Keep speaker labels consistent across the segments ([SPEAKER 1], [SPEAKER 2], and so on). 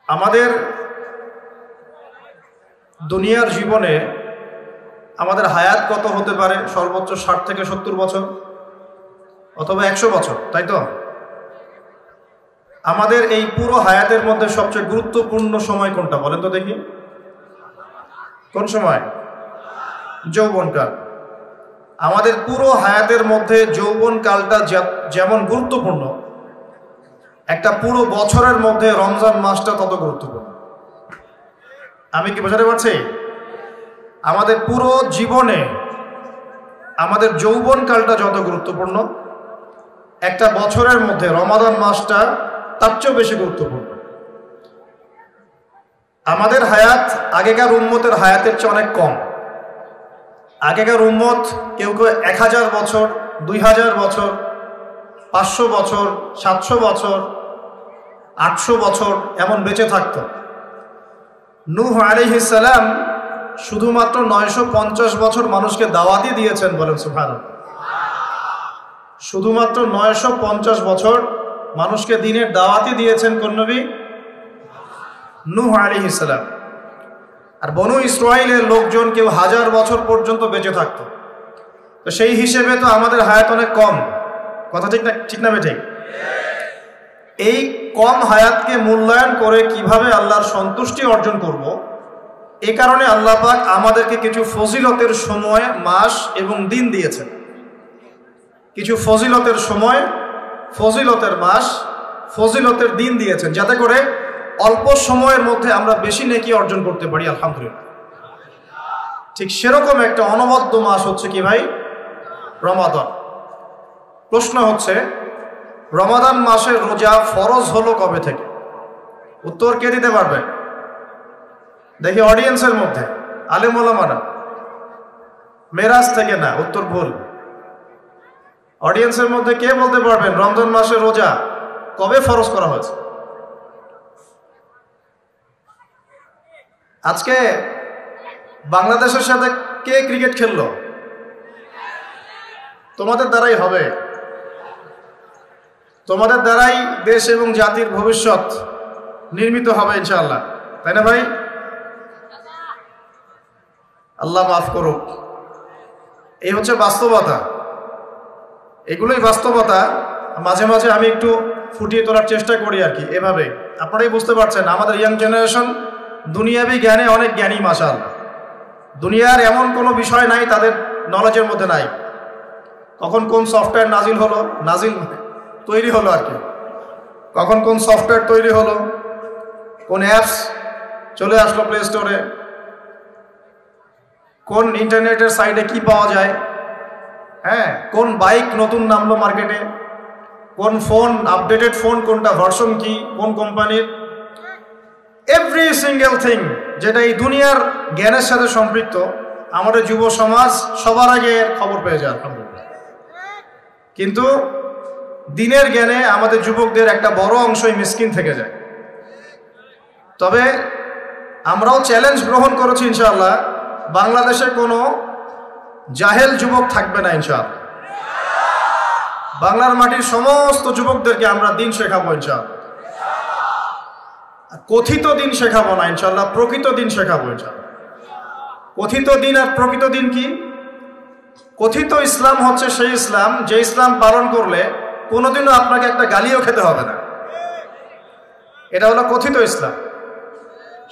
[SPEAKER 1] আমাদের দুনিয়ার জীবনে আমাদের হায়াত কত হতে পারে? সর্বোচ্চ 60 থেকে 70 বছর অথবা 100 বছর, তাই তো? আমাদের এই পুরো হায়াতের মধ্যে সবচেয়ে গুরুত্বপূর্ণ সময় কোনটা বলেন তো দেখি? কোন সময়? যৌবনকাল। আমাদের পুরো হায়াতের মধ্যে যৌবনকালটা যেমন গুরুত্বপূর্ণ, একটা পুরো বছরের মধ্যে রমজান মাসটা তত গুরুত্বপূর্ণ। আমি কি বোঝাতে পারছি? আমাদের পুরো জীবনে আমাদের যৌবনকালটা যত গুরুত্বপূর্ণ, একটা বছরের মধ্যে রমাদান মাসটা তার চেয়েও বেশি গুরুত্বপূর্ণ। আমাদের হায়াত আগেকার উম্মতের হায়াতের চেয়ে অনেক কম। আগেকার উম্মত কেউ কেউ 1000 বছর, 2000 বছর, 500 বছর, 700 বছর, 800 বছর এমন বেঁচে থাকত। নূহ আলাইহিস সালাম শুধুমাত্র 950 বছর মানুষকে দাওয়াতি দিয়েছেন, বলেন সুবহানাল্লাহ। শুধুমাত্র 950 বছর মানুষকে দ্বীনের দাওয়াতি দিয়েছেন কোন নবী? নূহ আলাইহিস সালাম। আর বনু ইসরাইলের লোকজন কেউ 1000 বছর পর্যন্ত বেঁচে থাকত। তো সেই হিসেবে তো আমাদের হায়াত অনেক কম। কথা ঠিক না? ঠিক না বেঠিক? এই কম হায়াতকে মূল্যায়ন করে কিভাবে আল্লাহর সন্তুষ্টি অর্জন করব, এই কারণে আল্লাহ পাক আমাদেরকে কিছু ফজিলতের সময়, মাস এবং দিন দিয়েছেন। কিছু ফজিলতের সময়, ফজিলতের মাস, ফজিলতের দিন দিয়েছেন, যাতে করে অল্প সময়ের মধ্যে আমরা বেশি নেকি অর্জন করতে পারি। আলহামদুলিল্লাহ। ঠিক সেরকম একটা অনবদ্য মাস হচ্ছে কি ভাই? রমাদান। প্রশ্ন হচ্ছে, রমাদান মাসের রোজা ফরজ হলো কবে থেকে? উত্তর কে দিতে পারবে? দেখি অডিয়েন্সের মধ্যে। আলেম ওলামারা? মেরাজ থেকে না, উত্তর ভুল। অডিয়েন্সের মধ্যে কে বলতে পারবেন রমজান মাসের রোজা কবে ফরজ করা হয়েছে? আজকে বাংলাদেশের সাথে কে ক্রিকেট খেললো? তোমাদের দ্বারাই হবে। তোমাদের দ্বারাই দেশ এবং জাতির ভবিষ্যৎ নির্মিত হবে ইনশাআল্লাহ, তাই না ভাই? আল্লাহ মাফ করুক। এই হচ্ছে বাস্তবতা, এগুলোই বাস্তবতা। মাঝে মাঝে আমি একটু ফুটিয়ে তোলার চেষ্টা করি আর কি, এভাবে। আপনারাই বুঝতে পারছেন আমাদের ইয়াং জেনারেশন দুনিয়াবি জ্ঞানে অনেক জ্ঞানী, মাশাআল্লাহ। দুনিয়ার এমন কোনো বিষয় নাই তাদের নলেজের মধ্যে নাই। কখন কোন সফটওয়্যার নাজিল তৈরি হলো আর কি, কখন কোন সফটওয়্যার তৈরি হলো, কোন অ্যাপস চলে আসলো প্লে স্টোরে, কোন ইন্টারনেটের সাইটে কি পাওয়া যায়, হ্যাঁ, কোন বাইক নতুন নামলো মার্কেটে, কোন ফোন আপডেটেড ফোন কোনটা, ভার্সন কি, কোন কোম্পানির, এভরি সিঙ্গেল থিং যেটা এই দুনিয়ার জ্ঞানের সাথে সম্পৃক্ত, আমাদের যুব সমাজ সবার আগে খবর পেয়ে যায় আলহামদুলিল্লাহ। কিন্তু দিনের জ্ঞানে আমাদের যুবকদের একটা বড় অংশই মিসকিন থেকে যায়। তবে আমরাও চ্যালেঞ্জ গ্রহণ করেছি ইনশাআল্লাহ, বাংলাদেশে কোনো জাহেল যুবক থাকবে না ইনশাআল্লাহ। বাংলার মাটির সমস্ত যুবকদেরকে আমরা দিন শেখাবো ইনশাআল্লাহ। কথিত দিন শেখাবো না ইনশাআল্লাহ, প্রকৃত দিন শেখাবো ইনশাআল্লাহ। কথিত দিন আর প্রকৃত দিন কি? কথিত ইসলাম হচ্ছে সেই ইসলাম যে ইসলাম পালন করলে কোনোদিনও আপনাকে একটা গালিও খেতে হবে না। এটা হলো কথিত ইসলাম।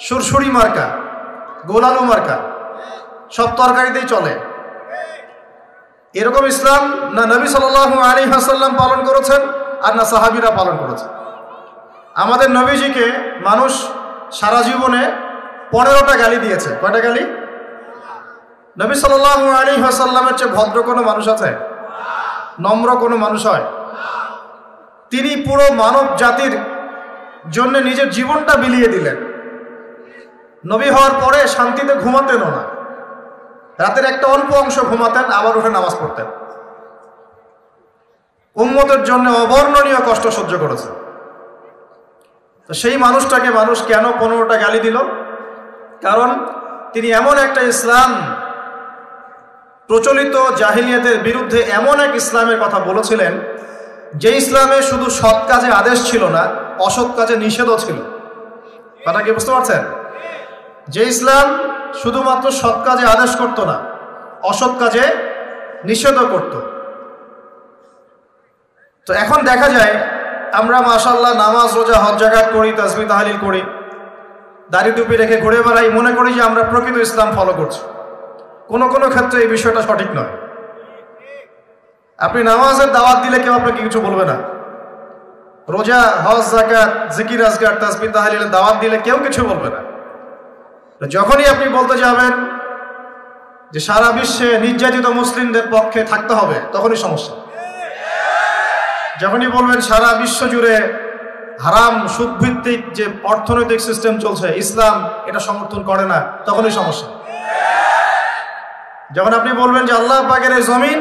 [SPEAKER 1] সুরসুরি মার্কা, গোলালু মার্কা, সব তরকারিতেই চলে, এরকম ইসলাম না নবী সাল্লাল্লাহু আলাইহি ওয়াসাল্লাম পালন করেছেন আর না সাহাবীরা পালন করেছেন। আমাদের নবীজিকে মানুষ সারা জীবনে 15টা গালি দিয়েছে। কয়টা গালি? নবী সাল্লাল্লাহু আলাইহি ওয়াসাল্লামের চেয়ে ভদ্র কোনো মানুষ আছে? নম্র কোনো মানুষ হয়? তিনি পুরো মানব জাতির জন্য নিজের জীবনটা বিলিয়ে দিলেন। নবী হওয়ার পরে শান্তিতে ঘুমাতেনও না, রাতের একটা অল্প অংশ ঘুমাতেন, আবার উঠে নামাজ পড়তেন। উম্মতের জন্য অবর্ণনীয় কষ্ট সহ্য করেছেন। তো সেই মানুষটাকে মানুষ কেন 15টা গালি দিল? কারণ তিনি এমন একটা ইসলাম, প্রচলিত জাহিলিয়াতের বিরুদ্ধে এমন এক ইসলামের কথা বলেছিলেন যে ইসলামে শুধু সৎ কাজে আদেশ ছিল না, অসৎ কাজে নিষেধও ছিল। কথা কি বুঝতে পারছেন? যে ইসলাম শুধুমাত্র সৎ কাজে আদেশ করতো না, অসৎ কাজে নিষেধ করত। তো এখন দেখা যায় আমরা মাশাআল্লাহ নামাজ রোজা হজ জাকাত করি, তাসবিহ তাহলিল করি, দাড়ি টুপি রেখে ঘুরে বেড়াই, মনে করি যে আমরা প্রকৃত ইসলাম ফলো করছি। কোনো কোনো ক্ষেত্রে এই বিষয়টা সঠিক নয়। আপনি নামাজের দাওয়াত দিলে কেউ আপনাকে কিছু বলবে না, রোজা হজ জাকাত জিকির আজকার তাসবিহ তাহলিলের দাওয়াত দিলে কেউ কিছু বলবে না। যখনই আপনি বলতে যাবেন যে সারা বিশ্বে নির্যাতিত মুসলিমদের পক্ষে থাকতে হবে, তখনই সমস্যা। যখনই বলবেন সারা বিশ্ব জুড়ে হারাম সুদভিত্তিক যে অর্থনৈতিক সিস্টেম চলছে, ইসলাম এটা সমর্থন করে না, তখনই সমস্যা। যখন আপনি বলবেন যে আল্লাহ পাকের এই জমিন,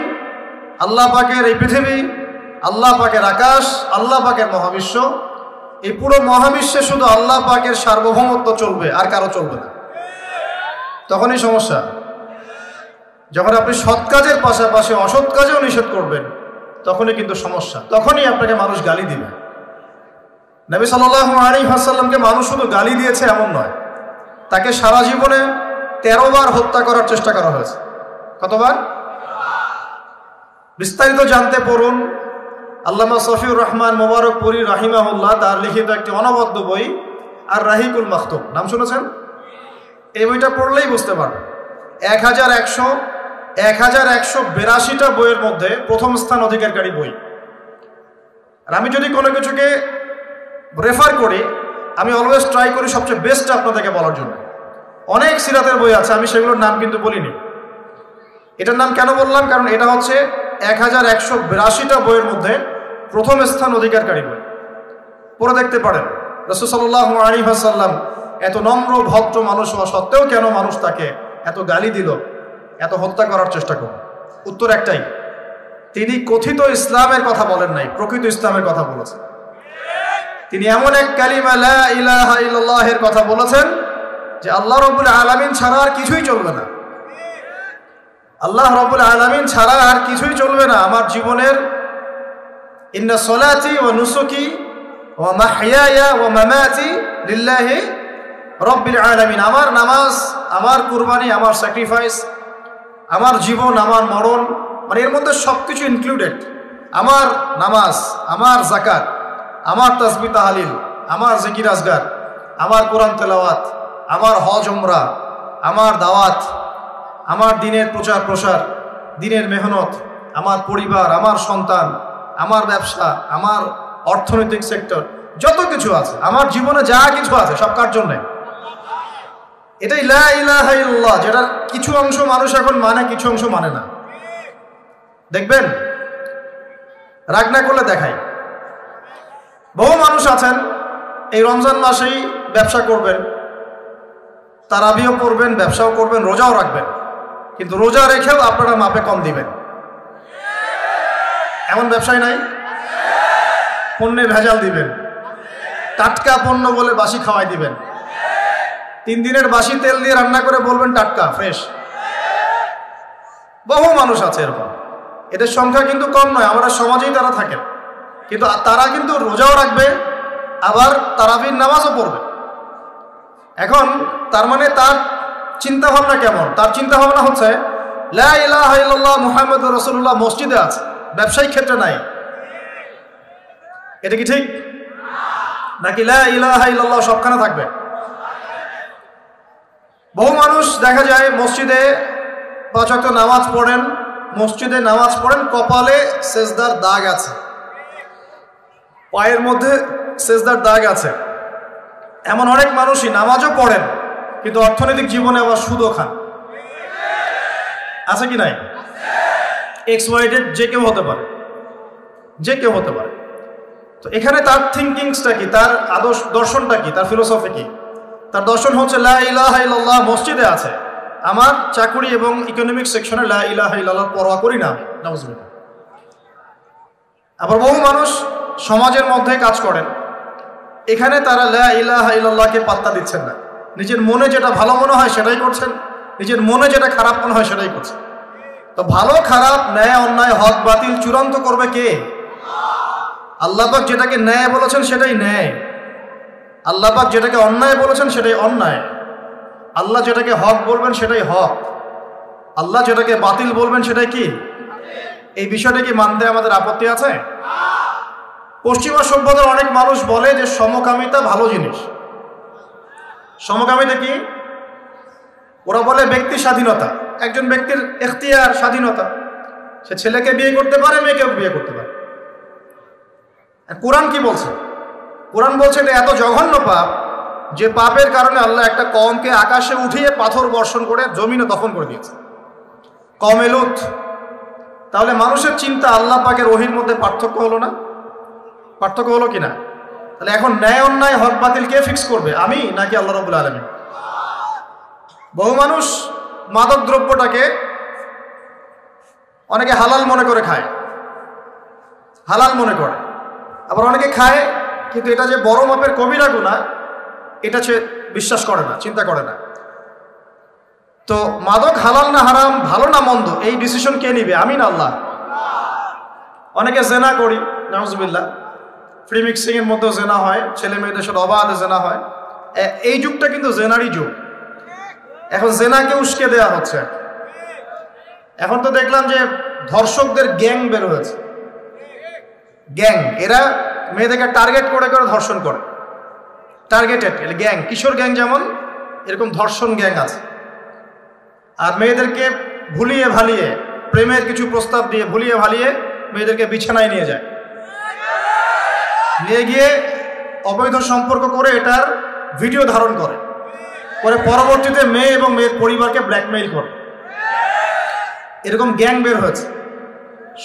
[SPEAKER 1] আল্লাহ পাকের এই পৃথিবী, আল্লাহ পাকের আকাশ, আল্লাহ পাকের মহাবিশ্ব, এই পুরো মহাবিশ্বে শুধু আল্লাহ পাকের সার্বভৌমত্ব চলবে, আর কারো চলবে না, তখনই সমস্যা। যখন আপনি সৎ কাজের পাশাপাশি অসৎ কাজেও নিষেধ করবেন, তখনই কিন্তু সমস্যা, তখনই আপনাকে মানুষ গালি দিবে। নবী সাল্লাল্লাহু আলাইহি ওয়াসাল্লামকে মানুষ শুধু গালি দিয়েছে এমন নয়, তাকে সারা জীবনে 13 বার হত্যা করার চেষ্টা করা হয়েছে। কতবার? বিস্তারিত জানতে পড়ুন আল্লামা সফিউর রহমান মোবারকপুরী রাহিমাহুল্লাহ তার লিখিত একটি অনবদ্য বই আর রাহিকুল মাখতুম, নাম শুনেছেন? এই বইটা পড়লেই বুঝতে পারবেন। 1182টা বইয়ের মধ্যে প্রথম স্থান অধিকারী বই। আর আমি যদি কোনো কিছুকে রেফার করি, আমি অলওয়েজ ট্রাই করি সবচেয়ে বেস্ট আপনাদেরকে বলার জন্য। অনেক সিরাতের বই আছে, আমি সেগুলোর নাম কিন্তু বলিনি। এটার নাম কেন বললাম? কারণ এটা হচ্ছে 1182টা বইয়ের মধ্যে প্রথম স্থান অধিকারী বই। পড়ে দেখতে পারেন রাসূল সাল্লাল্লাহু আলাইহি ওয়াসাল্লাম এত নম্র ভদ্র মানুষ হওয়া সত্ত্বেও কেন মানুষ তাকে এত গালি দিল, এত হত্যা করার চেষ্টা করল? উত্তর একটাই, তিনি কথিত ইসলামের কথা বলেন নাই, প্রকৃত ইসলামের কথা বলেছেন। তিনি এমন এক কালিমা লা ইলাহা ইল্লাল্লাহের কথা বলেছেন যে আল্লাহ রাব্বুল আলামিন ছাড়া আর কিছুই চলবে না। আল্লাহ রাব্বুল আলামিন ছাড়া আর কিছুই চলবে না। আমার জীবনের ইন্না সলাতি ওয়া নুসুকি ওয়া মাহইয়ায়া ওয়া মামাতি লিল্লাহি রাব্বিল আলামিন। আমার নামাজ, আমার কুরবানি, আমার স্যাক্রিফাইস, আমার জীবন, আমার মরণ, মানে এর মধ্যে সবকিছু ইনক্লুডেড। আমার নামাজ, আমার যাকাত, আমার তাসবিহ তাহলিল, আমার জিকির আজগার, আমার কোরআন তেলাওয়াত, আমার হজ উমরা, আমার দাওয়াত, আমার দিনের প্রচার প্রসার, দিনের মেহনত, আমার পরিবার, আমার সন্তান, আমার ব্যবসা, আমার অর্থনৈতিক সেক্টর, যত কিছু আছে, আমার জীবনে যা কিছু আছে সব কার জন্য? এটাই লা ইলাহা ইল্লাল্লাহ, যেটার কিছু অংশ মানুষ এখন মানে, কিছু অংশ মানে না। দেখবেন, রাগ না করলে দেখাই। বহু মানুষ আছেন এই রমজান মাসেই ব্যবসা করবেন, তারাবিও পড়বেন, ব্যবসাও করবেন, রোজাও রাখবেন, কিন্তু রোজা রেখেও আপনারা মাপে কম দিবেন। এমন ব্যবসায় নাই? পণ্যে ভেজাল দিবেন, টাটকা পণ্য বলে বাসি খাওয়াই দিবেন, 3 দিনের বাসি তেল দিয়ে রান্না করে বলবেন টাটকা ফ্রেশ। বহু মানুষ আছে এরকম। এদের সংখ্যা কিন্তু কম নয়, আমাদের সমাজেই তারা থাকেন, কিন্তু তারা কিন্তু রোজাও রাখবে, আবার তারাবির নামাজও পড়বে। এখন তার মানে তার চিন্তা ভাবনা কেমন? তার চিন্তা ভাবনা হচ্ছে লা ইলাহা ইল্লাল্লাহ মুহাম্মাদুর রাসূলুল্লাহ মসজিদে আছে, ব্যবসায়িক ক্ষেত্রে নাই। এটা কি ঠিক? নাকি লা ইলাহা ইল্লাল্লাহ সবখানে থাকবে? বহু মানুষ দেখা যায় মসজিদে 5 ওয়াক্ত নামাজ পড়েন, মসজিদে নামাজ পড়েন, কপালে সেজদার দাগ আছে, পায়ের মধ্যে সেজদার দাগ আছে। এমন অনেক মানুষই নামাজও পড়েন, কিন্তু অর্থনৈতিক জীবনে আবার সুদও খান। আছে কি নাই? এক্সওয়াইডেড যে কেউ হতে পারে, যে কেউ হতে পারে। তো এখানে তার থিঙ্কিংসটা কি, তার আদর্শ দর্শনটা কি, তার ফিলোসফি কি? তার দর্শন হচ্ছে লা ইলাহা ইল্লাল্লাহ মসজিদে আছে, আমার চাকুরি এবং ইকোনমিক সেকশনে লা ইলাহা ইল্লাল্লাহ পরোয়া করি না। নাউজুবিল্লাহ। আবার বহু মানুষ সমাজের মধ্যে কাজ করেন, এখানে তারা লা ইলাহা ইল্লাল্লাহকে পাত্তা দিচ্ছেন না, নিজের মনে যেটা ভালো মনে হয় সেটাই করছেন, নিজের মনে যেটা খারাপ মনে হয় সেটাই করছেন। তো ভালো খারাপ, ন্যায় অন্যায়, হক বাতিল চূড়ান্ত করবে কে? আল্লাহ পাক যেটাকে ন্যায় বলেছেন সেটাই ন্যায়। আল্লাহ পাক যেটাকে অন্যায় বলেছেন সেটাই অন্যায়, আল্লাহ যেটাকে হক বলবেন সেটাই হক, আল্লাহ যেটাকে বাতিল বলবেন সেটাই কি? এই বিষয়টা কি মানতে আমাদের আপত্তি আছে? পশ্চিমা সভ্যতার অনেক মানুষ বলে যে সমকামিতা ভালো জিনিস। সমকামিতা কি? ওরা বলে ব্যক্তি স্বাধীনতা, একজন ব্যক্তির এখতিয়ার, স্বাধীনতা, সে ছেলেকে বিয়ে করতে পারে, মেয়েকেও বিয়ে করতে পারে। কোরআন কি বলছে? কোরআন বলছে এটা এত জঘন্য পাপ যে পাপের কারণে আল্লাহ একটা কওমকে আকাশে উঠিয়ে পাথর বর্ষণ করে জমিনে দফন করে দিয়েছে, কওমে লূত। তাহলে মানুষের চিন্তা আল্লাহ পাকের ওহীর মধ্যে পার্থক্য হলো না? পার্থক্য হলো কিনা? তাহলে এখন ন্যায় অন্যায়, হক বাতিল কে ফিক্স করবে, আমি নাকি আল্লাহ রাব্বুল আলামিন? বহু মানুষ মাদক দ্রব্যটাকে অনেকে হালাল মনে করে খায়, হালাল মনে করে, আবার অনেকে খায় কিন্তু এটা যে বড় মাপের কবিরা গুনাহ এটা সে বিশ্বাস করে না, চিন্তা করে না। তো মাদক হালাল না হারাম, ভালো না মন্দ, এই ডিসিশন কে নিবে, আমি না আল্লাহ? অনেকে জেনা করি, নাউজুবিল্লাহ, ফ্রি মিক্সিং এর মধ্যেও জেনা হয়, ছেলে মেয়েদের সাথে অবাধে জেনা হয়। এই যুগটা কিন্তু জেনারই যুগ। এখন জেনাকে উস্কে দেওয়া হচ্ছে। এখন তো দেখলাম যে ধর্ষকদের গ্যাং বের হয়েছে, গ্যাং, এরা মেয়েদেরকে টার্গেট করে করে ধর্ষণ করে, টার্গেটেড গ্যাং, কিশোর গ্যাং যেমন এরকম ধর্ষণ গ্যাং আছে। আর মেয়েদেরকে ভুলিয়ে ভালিয়ে, প্রেমের কিছু প্রস্তাব দিয়ে ভুলিয়ে ভালিয়ে মেয়েদেরকে বিছানায় নিয়ে যায়, নিয়ে গিয়ে অবৈধ সম্পর্ক করে এটার ভিডিও ধারণ করে, পরে পরবর্তীতে মেয়ে এবং মেয়ের পরিবারকে ব্ল্যাকমেইল করে। এরকম গ্যাং বের হয়েছে।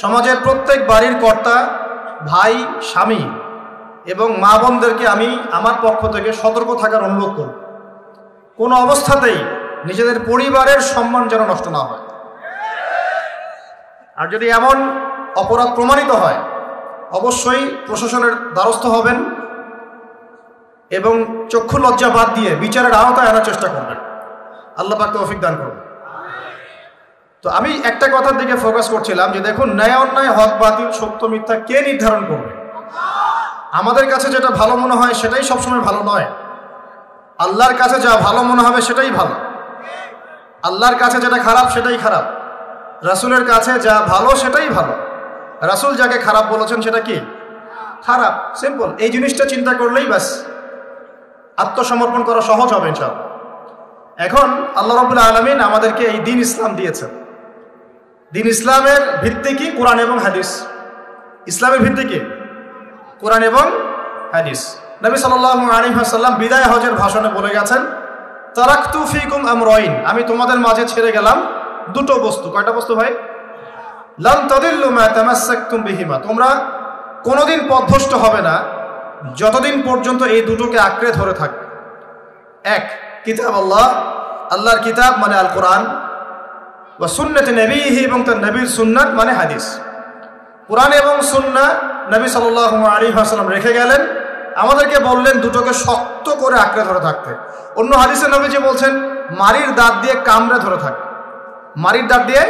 [SPEAKER 1] সমাজের প্রত্যেক বাড়ির কর্তা, ভাই, স্বামী এবং মা বোনদেরকে আমি আমার পক্ষ থেকে সতর্ক থাকার অনুরোধ করব, কোনো অবস্থাতেই নিজেদের পরিবারের সম্মান যেন নষ্ট না হয়। আর যদি এমন অপরাধ প্রমাণিত হয় অবশ্যই প্রশাসনের দ্বারস্থ হবেন এবং চক্ষু লজ্জা বাদ দিয়ে বিচারের আওতায় আনার চেষ্টা করবেন। আল্লাহ পাক তৌফিক দান করুন। তো আমি একটা কথার দিকে ফোকাস করছিলাম যে দেখুন, ন্যায় অন্যায়, হক বাতিল, সত্য মিথ্যা কে নির্ধারণ করবে? আমাদের কাছে যেটা ভালো মনে হয় সেটাই সবসময় ভালো নয়। আল্লাহর কাছে যা ভালো মনে হবে সেটাই ভালো, আল্লাহর কাছে যেটা খারাপ সেটাই খারাপ, রাসূলের কাছে যা ভালো সেটাই ভালো, রাসূল যাকে খারাপ বলেছেন সেটা কি খারাপ। সিম্পল, এই জিনিসটা চিন্তা করলেই ব্যাস আত্মসমর্পণ করা সহজ হবে ইনশাআল্লাহ। এখন আল্লাহ রাব্বুল আলামিন আমাদেরকে এই দ্বীন ইসলাম দিয়েছেন। দ্বীন ইসলামের ভিত্তি কি? কোরআন এবং হাদিস। ইসলামের ভিত্তি কি? কোরআন এবং হাদিস। নবী সাল্লাল্লাহু আলাইহি ওয়াসাল্লাম বিদায় হজের ভাষণে বলে গেছেন, তারাকতু ফীকুম আমরাইন, আমি তোমাদের মাঝে ছেড়ে গেলাম দুটো বস্তু। কয়টা বস্তু ভাই? লান তাদিল্লু মা তামাসসাকতুম বিহিমা, তোমরা কোনোদিন পথভ্রষ্ট হবে না যতদিন পর্যন্ত এই দুটোকে আঁকড়ে ধরে থাকবে। এক, কিতাব আল্লাহ, আল্লাহর কিতাব মানে আল কোরআন, ওয়া সুন্নাতে নবীহি, এবং তার নবীর সুন্নাত মানে হাদিস। কোরআন এবং সুন্নাহ নবী সাল্লাল্লাহু আলাইহি ওয়াসাল্লাম রেখে গেলেন, আমাদেরকে বললেন দুটোকে শক্ত করে আঁকড়ে ধরে থাকতে। অন্য হাদিসে নবীজি বলছেন মারির দাঁত দিয়ে কামড়ে ধরে থাকবে, মারির দাঁত দিয়ে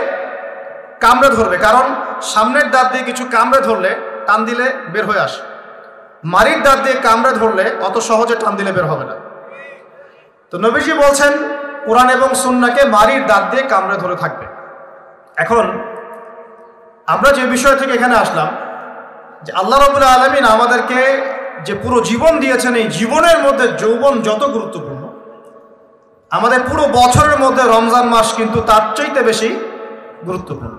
[SPEAKER 1] কামড়ে ধরবে, কারণ সামনের দাঁত দিয়ে কিছু কামড়ে ধরলে টান দিলে বের হয়ে আসে, মারির দাঁত দিয়ে কামড়ে ধরলে অত সহজে টান দিলে বের হবে না। তো নবীজি বলছেন কোরআন এবং সুন্নাহকে মারির দাঁত দিয়ে কামড়ে ধরে থাকবে। এখন আমরা যে বিষয় থেকে এখানে আসলাম যে আল্লাহ রাব্বুল আলামিন আমাদেরকে যে পুরো জীবন দিয়েছেন, এই জীবনের মধ্যে যৌবন যত গুরুত্বপূর্ণ, আমাদের পুরো বছরের মধ্যে রমজান মাস কিন্তু তার চাইতে বেশি গুরুত্বপূর্ণ।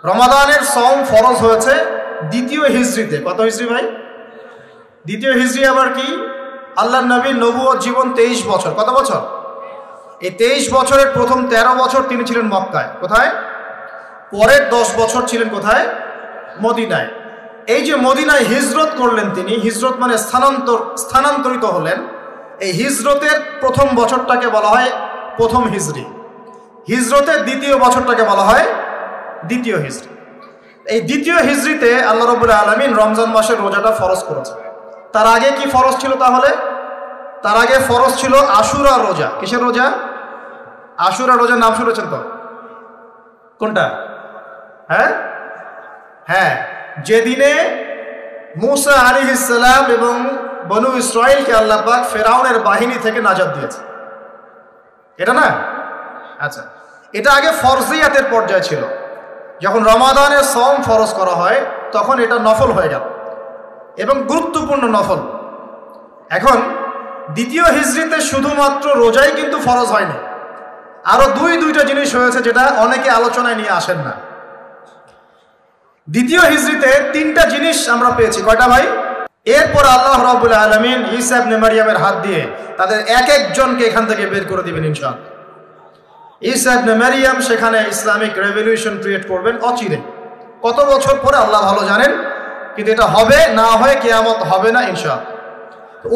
[SPEAKER 1] রমাদানের সওম ফরজ হয়েছে দ্বিতীয় হিজরিতে। কত হিজরি ভাই? দ্বিতীয় হিজরি আবার কি? আল্লাহর নবীর নবুয়ত জীবন 23 বছর। কত বছর? এই 23 বছরের প্রথম 13 বছর তিনি ছিলেন মক্কায়। কোথায়? পরের 10 বছর ছিলেন কোথায়? মদিনায়। এই যে মদিনায় হিজরত করলেন তিনি, হিজরত মানে স্থানান্তরিত হলেন, এই হিজরতের প্রথম বছরটাকে বলা হয় প্রথম হিজরি, হিজরতের দ্বিতীয় বছরটাকে বলা হয় দ্বিতীয় হিজরি। এই দ্বিতীয় হিজরিতে আল্লাহ রাব্বুল আলামিন রমজান মাসের রোজাটা ফরজ করেছেন। তার আগে কি ফরজ ছিল তাহলে? তার আগে ফরজ ছিল আশুরা রোজা। কিসের রোজা? আশুরা রোজার নাম শুনেছেন তো? কোনটা? হ্যাঁ, যেদিনে মুসা আলাইহিস সালাম এবং বনু ইসরাইলকে আল্লাহ পাক ফেরাউনের বাহিনী থেকে নাজাত দিয়েছে, এটা না? আচ্ছা, এটা আগে ফরজিয়াতের পর্যায়ে ছিল। যখন রমাদানের সওম ফরজ করা হয় তখন এটা নফল হয়ে গেল এবং গুরুত্বপূর্ণ নফল। এখন দ্বিতীয় হিজরিতে শুধুমাত্র রোজাই কিন্তু ফরজ হয়নি, আরো দুইটা জিনিস হয়েছে যেটা অনেকে আলোচনায় নিয়ে আসেন না। দ্বিতীয় হিজরিতে 3টা জিনিস আমরা পেয়েছি। কয়টা ভাই? এরপর আল্লাহ রাব্বুল আলামিন ঈসা ইবনে মারইয়ামের হাত দিয়ে তাদের এক একজনকে এখান থেকে বের করে দিবেন ইনশাআল্লাহ। ঈসা ইবনে মারইয়াম সেখানে ইসলামিক রেভলিউশন ক্রিয়েট করবেন অচিরে। কত বছর পরে আল্লাহ ভালো জানেন, কিন্তু এটা হবে না হয় কিয়ামত হবে না ইনশাআল্লাহ।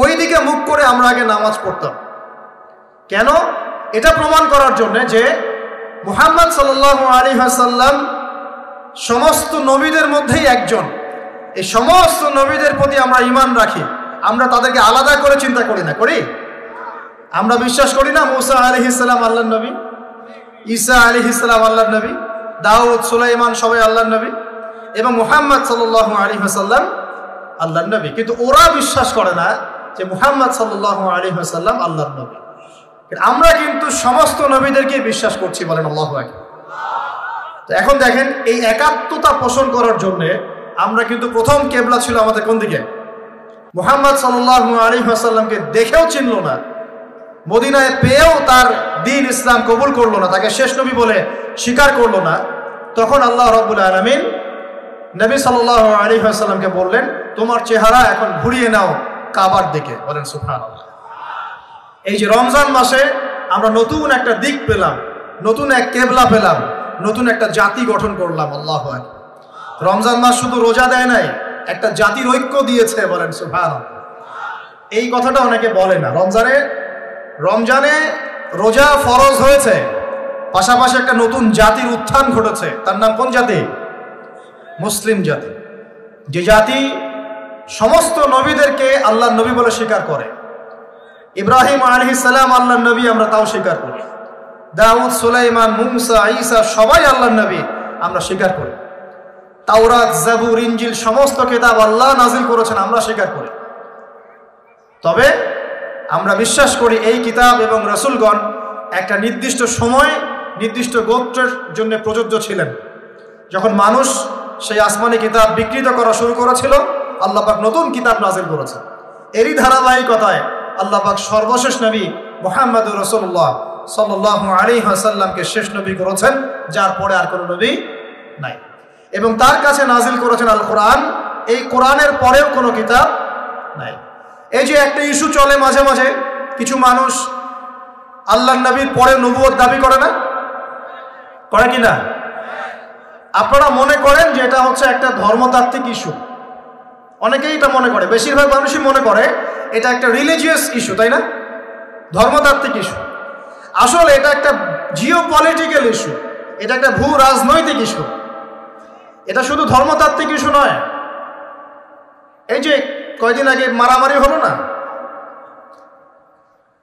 [SPEAKER 1] ওই দিকে মুখ করে আমরা আগে নামাজ পড়তাম কেন? এটা প্রমাণ করার জন্য যে মুহাম্মদ সাল্লাল্লাহু আলাইহি ওয়াসাল্লাম সমস্ত নবীদের মধ্যেই একজন। এই সমস্ত নবীদের প্রতি আমরা ঈমান রাখি, আমরা তাদেরকে আলাদা করে চিন্তা করি না, করি? আমরা বিশ্বাস করি না মুসা আলাইহিস সালাম আল্লাহর নবী, ঈসা আলাইহিস সালাম আল্লাহর নবী, দাউদ সুলাইমান সবাই আল্লাহর নবী এবং মুহাম্মদ সাল্লাল্লাহু আলাইহি ওয়াসাল্লাম আল্লাহর নবী। কিন্তু ওরা বিশ্বাস করে না যে মুহাম্মদ সাল্লাল্লাহু আলাইহি ওয়াসাল্লাম আল্লাহর নবী। আমরা কিন্তু সমস্ত নবীদেরকে বিশ্বাস করছি, বলেন আল্লাহু আকবার। তো এখন দেখেন, এই একাত্মতা পোষণ করার জন্য আমরা কিন্তু প্রথম কেবলা ছিল আমাদের কোন দিকে? মুহাম্মদ সাল্লাল্লাহু আলাইহি ওয়াসাল্লামকে দেখেও চিনল না, মদিনায় পেয়েও তার দ্বীন ইসলাম কবুল করলো না, তাকে শেষ নবী বলে স্বীকার করলো না। তখন আল্লাহ রাব্বুল আলামিন নবী সাল্লাল্লাহু আলাইহি ওয়াসাল্লামকে বললেন, তোমার চেহারা এখন ঘুরিয়ে নাও কাবার দিকে, বলেন সুবহানাল্লাহ। এই যে রমজান মাসে আমরা নতুন একটা দিক পেলাম, নতুন এক কেবলা পেলাম, নতুন একটা জাতি গঠন করলাম। আল্লাহু আকবার। রমজান মাস শুধু রোজা দেয় নাই, একটা জাতির ঐক্য দিয়েছে, বলেন সুবহানাল্লাহ। এই কথাটা অনেকে বলে না। রমজানে রোজা ফরজ হয়েছে, পাশাপাশি একটা নতুন জাতির উত্থান ঘটেছে। তার নাম কোন জাতি? মুসলিম জাতি। যে জাতি সমস্ত নবীদেরকে আল্লাহর নবী বলে স্বীকার করে। ইব্রাহিম আলাইহিস সালাম আল্লাহর নবী, আমরা তাও স্বীকার করি। দাউদ সুলাইমান মুসা ঈসা সবাই আল্লাহর নবী, আমরা স্বীকার করি। তাওরাত জাবুর ইনজিল সমস্ত কিতাব আল্লাহ নাজিল করেছেন, আমরা স্বীকার করি। তবে আমরা বিশ্বাস করি এই কিতাব এবং রাসূলগণ একটা নির্দিষ্ট সময় নির্দিষ্ট গোত্রের জন্য প্রযোজ্য ছিলেন। যখন মানুষ সেই আসমানি কিতাব বিকৃত করা শুরু করেছিল, আল্লাহ পাক নতুন কিতাব নাজিল করেছেন। এরই ধারাবাহিকতায় আল্লাহ পাক সর্বশেষ নবী মুহাম্মদুর রাসূলুল্লাহ সাল্লাল্লাহু আলাইহি ওয়াসাল্লামকে শেষ নবী করেছেন, যার পরে আর কোনো নবী নাই। এবং তার কাছে নাজিল করেছেন আল কোরআন। এই কোরআনের পরেও কোনো কিতাব নাই। এই যে একটা ইস্যু চলে মাঝে মাঝে, কিছু মানুষ আল্লাহর নবীর পরে নবুয়ত দাবি করে না, করে কি না? আপনারা মনে করেন যে এটা হচ্ছে একটা ধর্মতাত্ত্বিক ইস্যু, অনেকেই এটা মনে করে, বেশিরভাগ মানুষই মনে করে এটা একটা রিলিজিয়াস ইস্যু, তাই না? ধর্মতাত্ত্বিক ইস্যু। আসলে এটা একটা জিওপলিটিক্যাল ইস্যু, এটা একটা ভূ রাজনৈতিক ইস্যু। এটা শুধু ধর্মতাত্ত্বিক ইস্যু নয়। এই যে কয়দিন আগে মারামারি হলো না,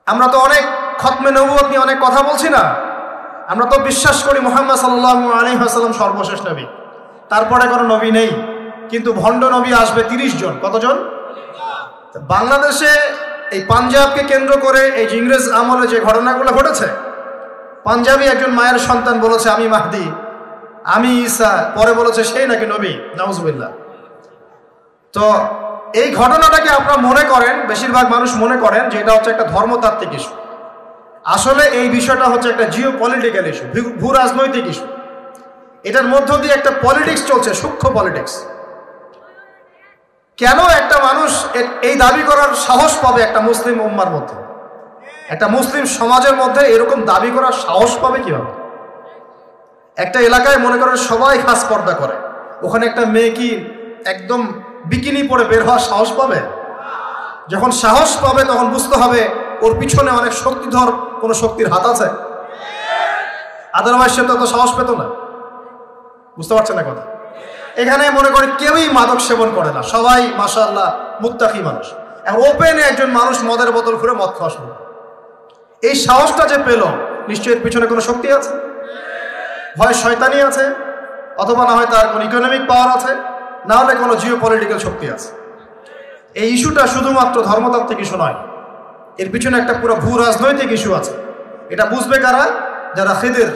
[SPEAKER 1] আমরা তো অনেক খতমে নবুয়ত নিয়ে অনেক কথা বলছি না? আমরা তো বিশ্বাস করি মুহাম্মদ সাল্লাল্লাহু আলাইহি ওয়াসাল্লাম সর্বশেষ নবী, তারপরে কোনো নবী নেই। কিন্তু ভণ্ড নবী আসবে 30 জন। কতজন? বাংলাদেশে এই পাঞ্জাবকে কেন্দ্র করে এই যে ইংরেজ আমলে যে ঘটনাগুলো ঘটেছে, পাঞ্জাবি একজন মায়ের সন্তান বলেছে আমি মাহদি, আমি ঈসা, পরে বলেছে সেই নাকি নবী, নাউজুবিল্লাহ। তো এই ঘটনাটাকে আপনারা মনে করেন, বেশিরভাগ মানুষ মনে করেন যে এটা হচ্ছে একটা ধর্মতাত্ত্বিক ইস্যু। আসলে এই বিষয়টা হচ্ছে একটা জিওপলিটিক্যাল ইস্যু, ভূ রাজনৈতিক ইস্যু। এটার মধ্য দিয়ে একটা পলিটিক্স চলছে, সূক্ষ্ম পলিটিক্স। কেন একটা মানুষ এই দাবি করার সাহস পাবে একটা মুসলিম উম্মার মধ্যে, একটা মুসলিম সমাজের মধ্যে এরকম দাবি করার সাহস পাবে কিভাবে? একটা এলাকায় মনে করেন সবাই খাস পর্দা করে, ওখানে একটা মেয়ে কি একদম বিকিনি পরে বের হওয়ার সাহস পাবে? যখন সাহস পাবে তখন বুঝতে হবে ওর পিছনে অনেক শক্তিধর কোনো শক্তির হাত আছে, আদারওয়াইজ সে তো সাহস পেত না। বুঝতে পারছেন না কথা? এখানে মনে করি কেউই মাদক সেবন করে না, সবাই মাশাআল্লাহ মুত্তাকি মানুষ। এখন ওপেনে একজন মানুষ মদের বোতল ঘুরে মদ খাওয়া শুরু। এই সাহসটা যে পেল, নিশ্চয়ই এর পিছনে কোনো শক্তি আছে, হয় শয়তানি আছে, অথবা না হয় তার কোনো ইকোনমিক পাওয়ার আছে, না হলে কোনো জিওপলিটিক্যাল শক্তি আছে। এই ইস্যুটা শুধুমাত্র ধর্মতাত্ত্বিক ইস্যু নয়, এর পিছনে একটা পুরো ভূ রাজনৈতিক ইস্যু আছে। এটা বুঝবে কারা? যারা খিদির,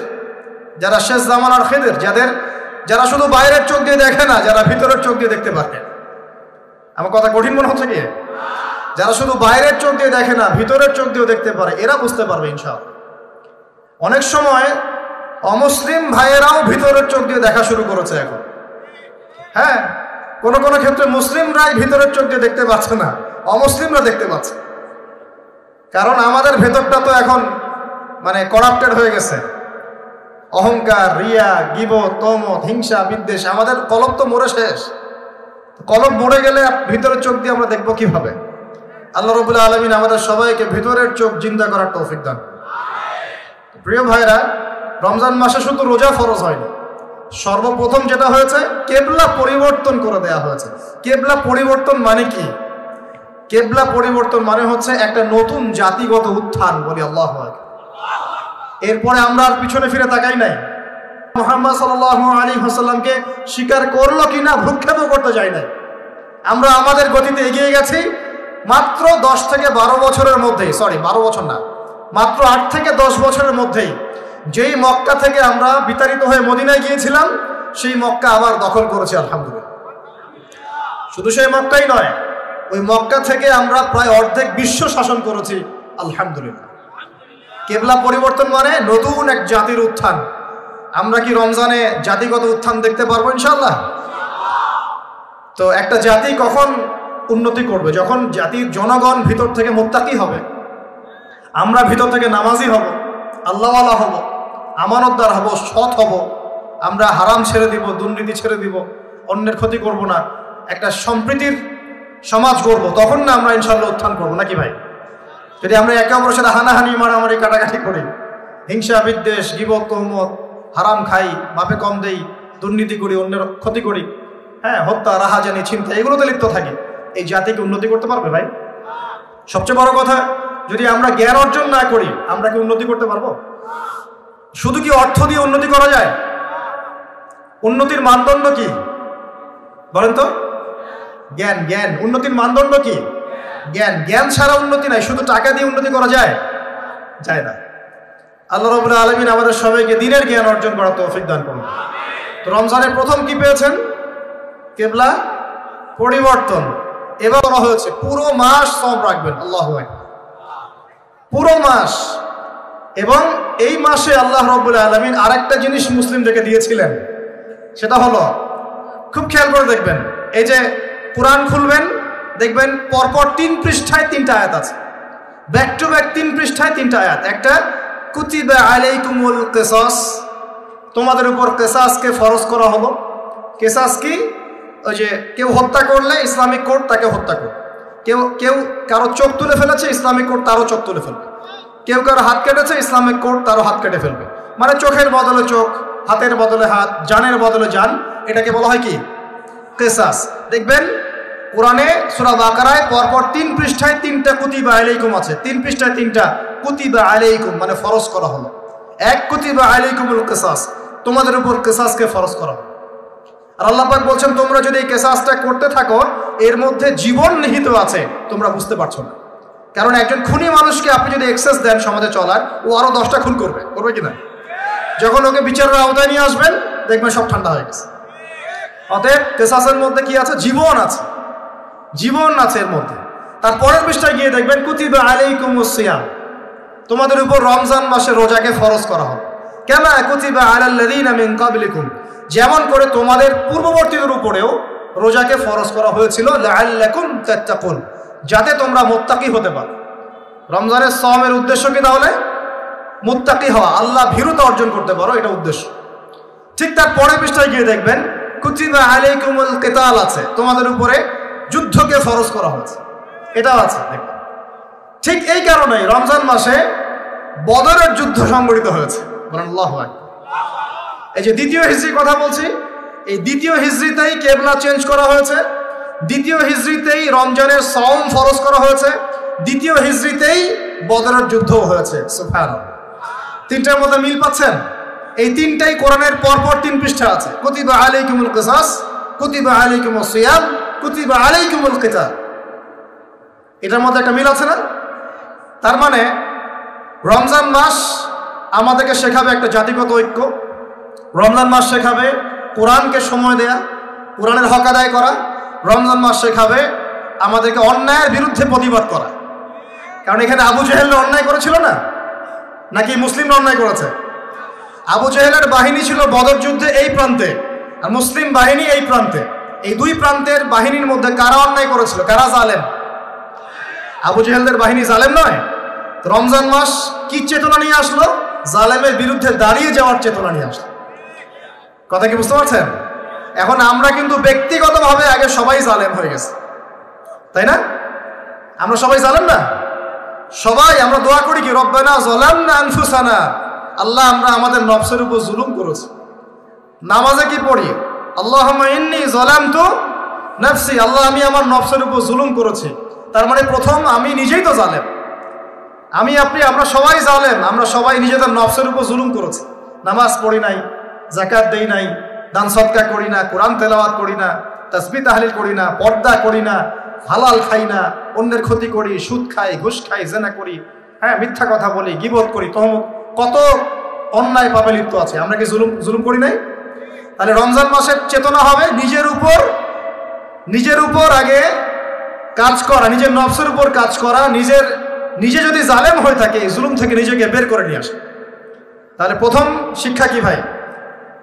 [SPEAKER 1] যারা শেষ জামানার খিদির, যারা শুধু বাইরের চোখ দিয়ে দেখে না, যারা ভিতরের চোখ দিয়ে দেখতে পারে। আমার কথা কঠিন মনে হচ্ছে কি? যারা শুধু বাইরের চোখ দিয়ে দেখে না, ভিতরের চোখ দিয়েও দেখতে পারে, এরা বুঝতে পারবে ইনশাআল্লাহ। অনেক সময় অমুসলিম ভাইয়েরাও ভিতরের চোখ দিয়ে দেখা শুরু করেছে এখন। হ্যাঁ, কোনো কোনো ক্ষেত্রে মুসলিমরাই ভিতরের চোখ দিয়ে দেখতে পাচ্ছে না, অমুসলিমরা দেখতে পাচ্ছে। কারণ আমাদের ভেতরটা তো এখন মানে করাপ্টেড হয়ে গেছে। অহংকার, রিয়া, গীবত, তমত, হিংসা, বিদ্বেষ, আমাদের কলব তো মরে শেষ। কলব মরে গেলে ভিতরের চোখ দিয়ে আমরা দেখবো কিভাবে? আল্লাহ রাব্বুল আলামিন আমাদের সবাইকে ভিতরের চোখ জিন্দা করার তৌফিক দান। প্রিয় ভাইরা, রমজান মাসে শুধু রোজা ফরজ হয়নি, সর্বপ্রথম যেটা হয়েছে কেবলা পরিবর্তন করে দেয়া হয়েছে। কেবলা পরিবর্তন মানে কি? কেবলা পরিবর্তন মানে হচ্ছে একটা নতুন জাতিগত উত্থান, বলি আল্লাহু আকবার। এরপরে আমরা আর পিছনে ফিরে তাকাই নাই। মুহাম্মদ সাল্লাল্লাহু আলাইহি ওয়াসাল্লামকে স্বীকার করলো কিনা ভ্রুক্ষেপও করতে যাই নাই। আমরা আমাদের গতিতে এগিয়ে গেছি। মাত্র 10 থেকে 12 বছরের মধ্যেই, 12 বছর না, মাত্র 8 থেকে 10 বছরের মধ্যেই যেই মক্কা থেকে আমরা বিতাড়িত হয়ে মদিনায় গিয়েছিলাম, সেই মক্কা আবার দখল করেছি আলহামদুলিল্লাহ। শুধু সেই মক্কাই নয়, ওই মক্কা থেকে আমরা প্রায় অর্ধেক বিশ্ব শাসন করেছি আলহামদুলিল্লাহ। কেবলা পরিবর্তন মানে নতুন এক জাতির উত্থান। আমরা কি রমজানে জাতিগত উত্থান দেখতে পারবো ইনশাআল্লাহ? তো একটা জাতি কখন উন্নতি করবে? যখন জাতির জনগণ ভিতর থেকে মুত্তাকি হবে, আমরা ভিতর থেকে নামাজি হব, আল্লাহওয়ালা হব, আমানতদার হব, সৎ হব, আমরা হারাম ছেড়ে দিব, দুর্নীতি ছেড়ে দিব, অন্যের ক্ষতি করব না, একটা সম্প্রীতির সমাজ গড়ব, তখন না আমরা ইনশাআল্লাহ উত্থান করবো, নাকি ভাই? যদি আমরা একে অপরের সাথে হানাহানি, মারামারি, কাটাকাটি করি, হিংসা, বিদ্বেষ, গীবত, তহমত, হারাম খাই, বাপে কম দেই, দুর্নীতি করি, অন্যের ক্ষতি করি, হ্যাঁ, হত্যা, রাহাজানি, ছিনতাই, এগুলোতে লিপ্ত থাকি, এই জাতিকে উন্নতি করতে পারবে ভাই? সবচেয়ে বড় কথা, যদি আমরা জ্ঞান অর্জন না করি, আমরা কি উন্নতি করতে পারবো? শুধু কি অর্থ দিয়ে উন্নতি করা যায়? উন্নতির মানদণ্ড কি বলেন তো? জ্ঞান। জ্ঞান। উন্নতির মানদণ্ড কি? জ্ঞান। জ্ঞান ছাড়া উন্নতি নাই। শুধু টাকা দিয়ে উন্নতি করা যায়? যায় না। আল্লাহ রাব্বুল আলামিন আমাদের সবাইকে দ্বীনের জ্ঞান অর্জন করার তৌফিক দান করুন। তো রমজানের প্রথম কি পেয়েছেন? কেবলা পরিবর্তন। এবার বলা হয়েছে পুরো মাস সওম রাখবেন। আল্লাহু আকবার। পুরো মাস। এবং এই মাসে আল্লাহ রাব্বুল আলামিন আরেকটা জিনিস মুসলিমদেরকে দিয়েছিলেন, সেটা হলো, খুব খেয়াল করে দেখবেন, এই যে কোরআন খুলবেন, দেখবেন পরপর 3 পৃষ্ঠায় 3টা আয়াত আছে, ব্যাক টু ব্যাক 3 পৃষ্ঠায় 3টা আয়াত। একটা কুতিবা আলাইকুমুল কিসাস, তোমাদের উপর কিসাসকে ফরজ করা হলো। কিসাস কি? ওই যে কেউ হত্যা করলে ইসলামিক কোর্ট তাকে হত্যা করবে, কেউ কারো চোখ তুলে ফেলেছে, ইসলামিক কোর্ট তারও চোখ তুলে ফেলবে, কেউ কারো হাত কেটেছে, ইসলামিক কোর্ট তারও হাত কেটে ফেলবে। মানে চোখের বদলে চোখ, হাতের বদলে হাত, জানের বদলে জান, এটাকে বলা হয় কি? কিসাস। দেখবেন কোরআনে সূরা বাকারায় পরপর 3 পৃষ্ঠায় 3টা কুতিবা আলাইকুম আছে। 3 পৃষ্ঠায় 3টা কুতিবা আলাইকুম মানে ফরজ করা হলো। এক কুতিবা আলাইকুমুল কিসাস, তোমাদের উপর কিসাসকে ফরজ করা হলো। আর আল্লাহ পাক বলছেন, তোমরা যদি এই কিসাসটা করতে থাকো, এর মধ্যে জীবন নিহিত আছে, তোমরা বুঝতে পারছো না। কারণ একজন খুনি মানুষকে আপনি যদি এক্সেস দেন সমাজে চলার, ও আরো 10টা খুন করবে কিনা? যখন ওকে বিচারের আওতায় নিয়ে আসবেন, দেখবেন সব ঠান্ডা হয়ে গেছে। অতএব কিসাসের মধ্যে কি আছে? জীবন আছে। জীবন আছে এর মধ্যে। তার পরের পৃষ্ঠায় গিয়ে দেখবেন কুতিবা আলাইকুমুস সিয়াম, তোমাদের উপর রমজান মাসে রোজাকে ফরজ করা হবে। কামা কুতিবা আলাল্লাযীনা মিন ক্বাবলিকুম, যেমন করে তোমাদের পূর্ববর্তীদের উপরেও রোজাকে ফরজ করা হয়েছিল, লাআল্লাকুম তাত্তাকুন, যাতে তোমরা মুত্তাকি হতে পারো। রমজানের সওমের উদ্দেশ্য কি তাহলে? মুত্তাকি হওয়া, আল্লাহ ভীরুতা অর্জন করতে পারো, এটা উদ্দেশ্য। ঠিক তার পরের পৃষ্ঠায় গিয়ে দেখবেন কুতিবা আলাইকুমুল কিতাল আছে, তোমাদের উপরে যুদ্ধকে ফরজ করা হয়েছে, এটাও আছে। দেখবেন ঠিক এই কারণেই রমজান মাসে বদরের যুদ্ধ সংঘটিত হয়েছে। বলেন আল্লাহু আকবার। এই যে 2য় হিজরি কথা বলছি, এই 2য় হিজরিতেই কেবলা চেঞ্জ করা হয়েছে, 2য় হিজরিতেই রমজানের সওম ফরজ করা হয়েছে, 2য় হিজরিতেই বদরের যুদ্ধও হয়েছে। সুবহানাল্লাহ। 3টার মধ্যে মিল পাচ্ছেন? এই 3টাই কোরআনের পরপর 3 পৃষ্ঠা আছে। কুতিবা আলাইকুমুল কিসাস, কুতিবা আলাইকুমুস সিয়াম, কুতিবা আলাইকুমুল কিতাল। এটার মধ্যে একটা মিল আছে না? তার মানে রমজান মাস আমাদেরকে শেখাবে একটা জাতিগত ঐক্য, রমজান মাস শেখাবে কোরআনকে সময় দেয়া, কোরআনের হক আদায় করা, রমজান মাস শেখাবে আমাদেরকে অন্যায়ের বিরুদ্ধে প্রতিবাদ করা। কারণ এখানে আবু জেহেল অন্যায় করেছিল না, নাকি মুসলিমরা অন্যায় করেছে? আবু জেহেলের বাহিনী ছিল বদর যুদ্ধে এই প্রান্তে, আর মুসলিম বাহিনী এই প্রান্তে। এই দুই প্রান্তের বাহিনীর মধ্যে কারা অন্যায় করেছিল, কারা জালেম? আবু জেহেলদের বাহিনী জালেম নয়। রমজান মাস কি চেতনা নিয়ে আসলো? জালেমের বিরুদ্ধে দাঁড়িয়ে যাওয়ার চেতনা নিয়ে আসলো। কথা কি বুঝতে পারছেন? এখন আমরা কিন্তু ব্যক্তিগতভাবে আগে সবাই জালেম হয়ে গেছে, তাই না? আমরা সবাই জালেম না? সবাই আমরা দোয়া করি কি, রব্বানা যালামনা আনফুসানা, আল্লাহ আমরা আমাদের নফসের উপর জুলুম করেছি। নামাজে কি পড়ি, আল্লাহুম্মা ইন্নী যালামতু নাফসি, আল্লাহ আমি আমার নফসের উপর জুলুম করেছি। তার মানে প্রথম আমি নিজেই তো জালেম। আমি আপনি আমরা সবাই জালেম, আমরা সবাই নিজেদের নফসের উপর জুলুম করেছি। নামাজ পড়ি নাই, যাকাত দেই নাই, দান সদকা করি না, কোরআন তেলাওয়াত করি না, তাসবিহ তাহলিল করি না, পর্দা করি না, হালাল খাই না, অন্যের ক্ষতি করি, সুদ খাই, ঘুষ খাই, জেনা করি, হ্যাঁ মিথ্যা কথা বলি, গীবত করি, তহমত, কত অন্যায় পাপে লিপ্ত আছে। আমরা কি জুলুম করি নাই? তাহলে রমজান মাসের চেতনা হবে নিজের উপর আগে কাজ করা, নিজের নফসের উপর কাজ করা, নিজে যদি জালেম হয়ে থাকে এই জুলুম থেকে নিজেকে বের করে নিয়ে আসে। তাহলে প্রথম শিক্ষা কি ভাই?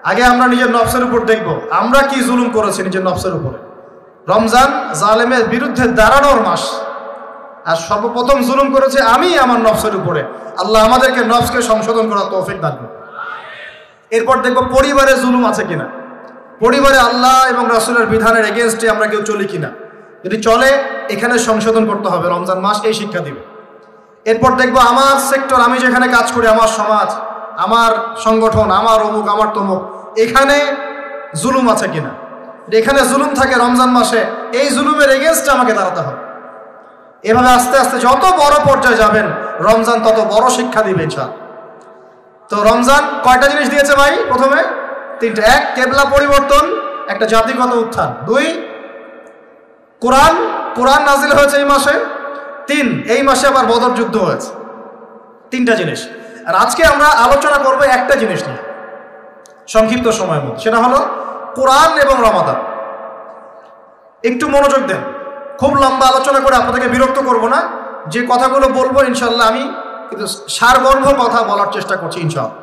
[SPEAKER 1] আগে আমরা নিজের নফসের উপর দেখব আমরা কি জুলুম করেছি নিজের নফসের উপরে। রমজান জালেমের বিরুদ্ধে দাঁড়ানোর মাস, আর সর্বপ্রথম জুলুম করেছে আমি আমার নফসের উপরে। আল্লাহ আমাদেরকে নফসকে সংশোধন করার তৌফিক দান করুন। এরপর দেখব পরিবারে জুলুম আছে কিনা, পরিবারে আল্লাহ এবং রাসূলের বিধানের এগেইনস্টে আমরা কেউ চলি কিনা। যদি চলে এখানে সংশোধন করতে হবে, রমজান মাস এই শিক্ষা দিবে। এরপর দেখবো আমার সেক্টর, আমি যেখানে কাজ করি, আমার সমাজ, আমার সংগঠন, আমার অমুক, আমার তমুক, এখানে জুলুম আছে কিনা। এখানে জুলুম থাকে রমজান মাসে, এই জুলুমের এগেইনস্টে আমাকে দাঁড়াতে হবে। এভাবে আস্তে আস্তে যত বড় পর্যায়ে যাবেন রমজান তত বড় শিক্ষা দিবে ইনশাআল্লাহ। তো রমজান কয়টা জিনিস দিয়েছে ভাই? প্রথমে তিনটা। এক, কেবলা পরিবর্তন, একটা জাতিগত উত্থান। দুই, কোরআন নাজিল হয়েছে এই মাসে। তিন, এই মাসে আবার বদর যুদ্ধ হয়েছে। তিনটা জিনিস। আর আজকে আমরা আলোচনা করব একটা জিনিস নিয়ে সংক্ষিপ্ত সময়ের মধ্যে, সেটা হলো কোরআন এবং রমাদান। একটু মনোযোগ দেন, খুব লম্বা আলোচনা করে আপনাদেরকে বিরক্ত করব না। যে কথাগুলো বলবো ইনশাল্লাহ আমি কিন্তু সারমর্ম কথা বলার চেষ্টা করছি ইনশাআল্লাহ।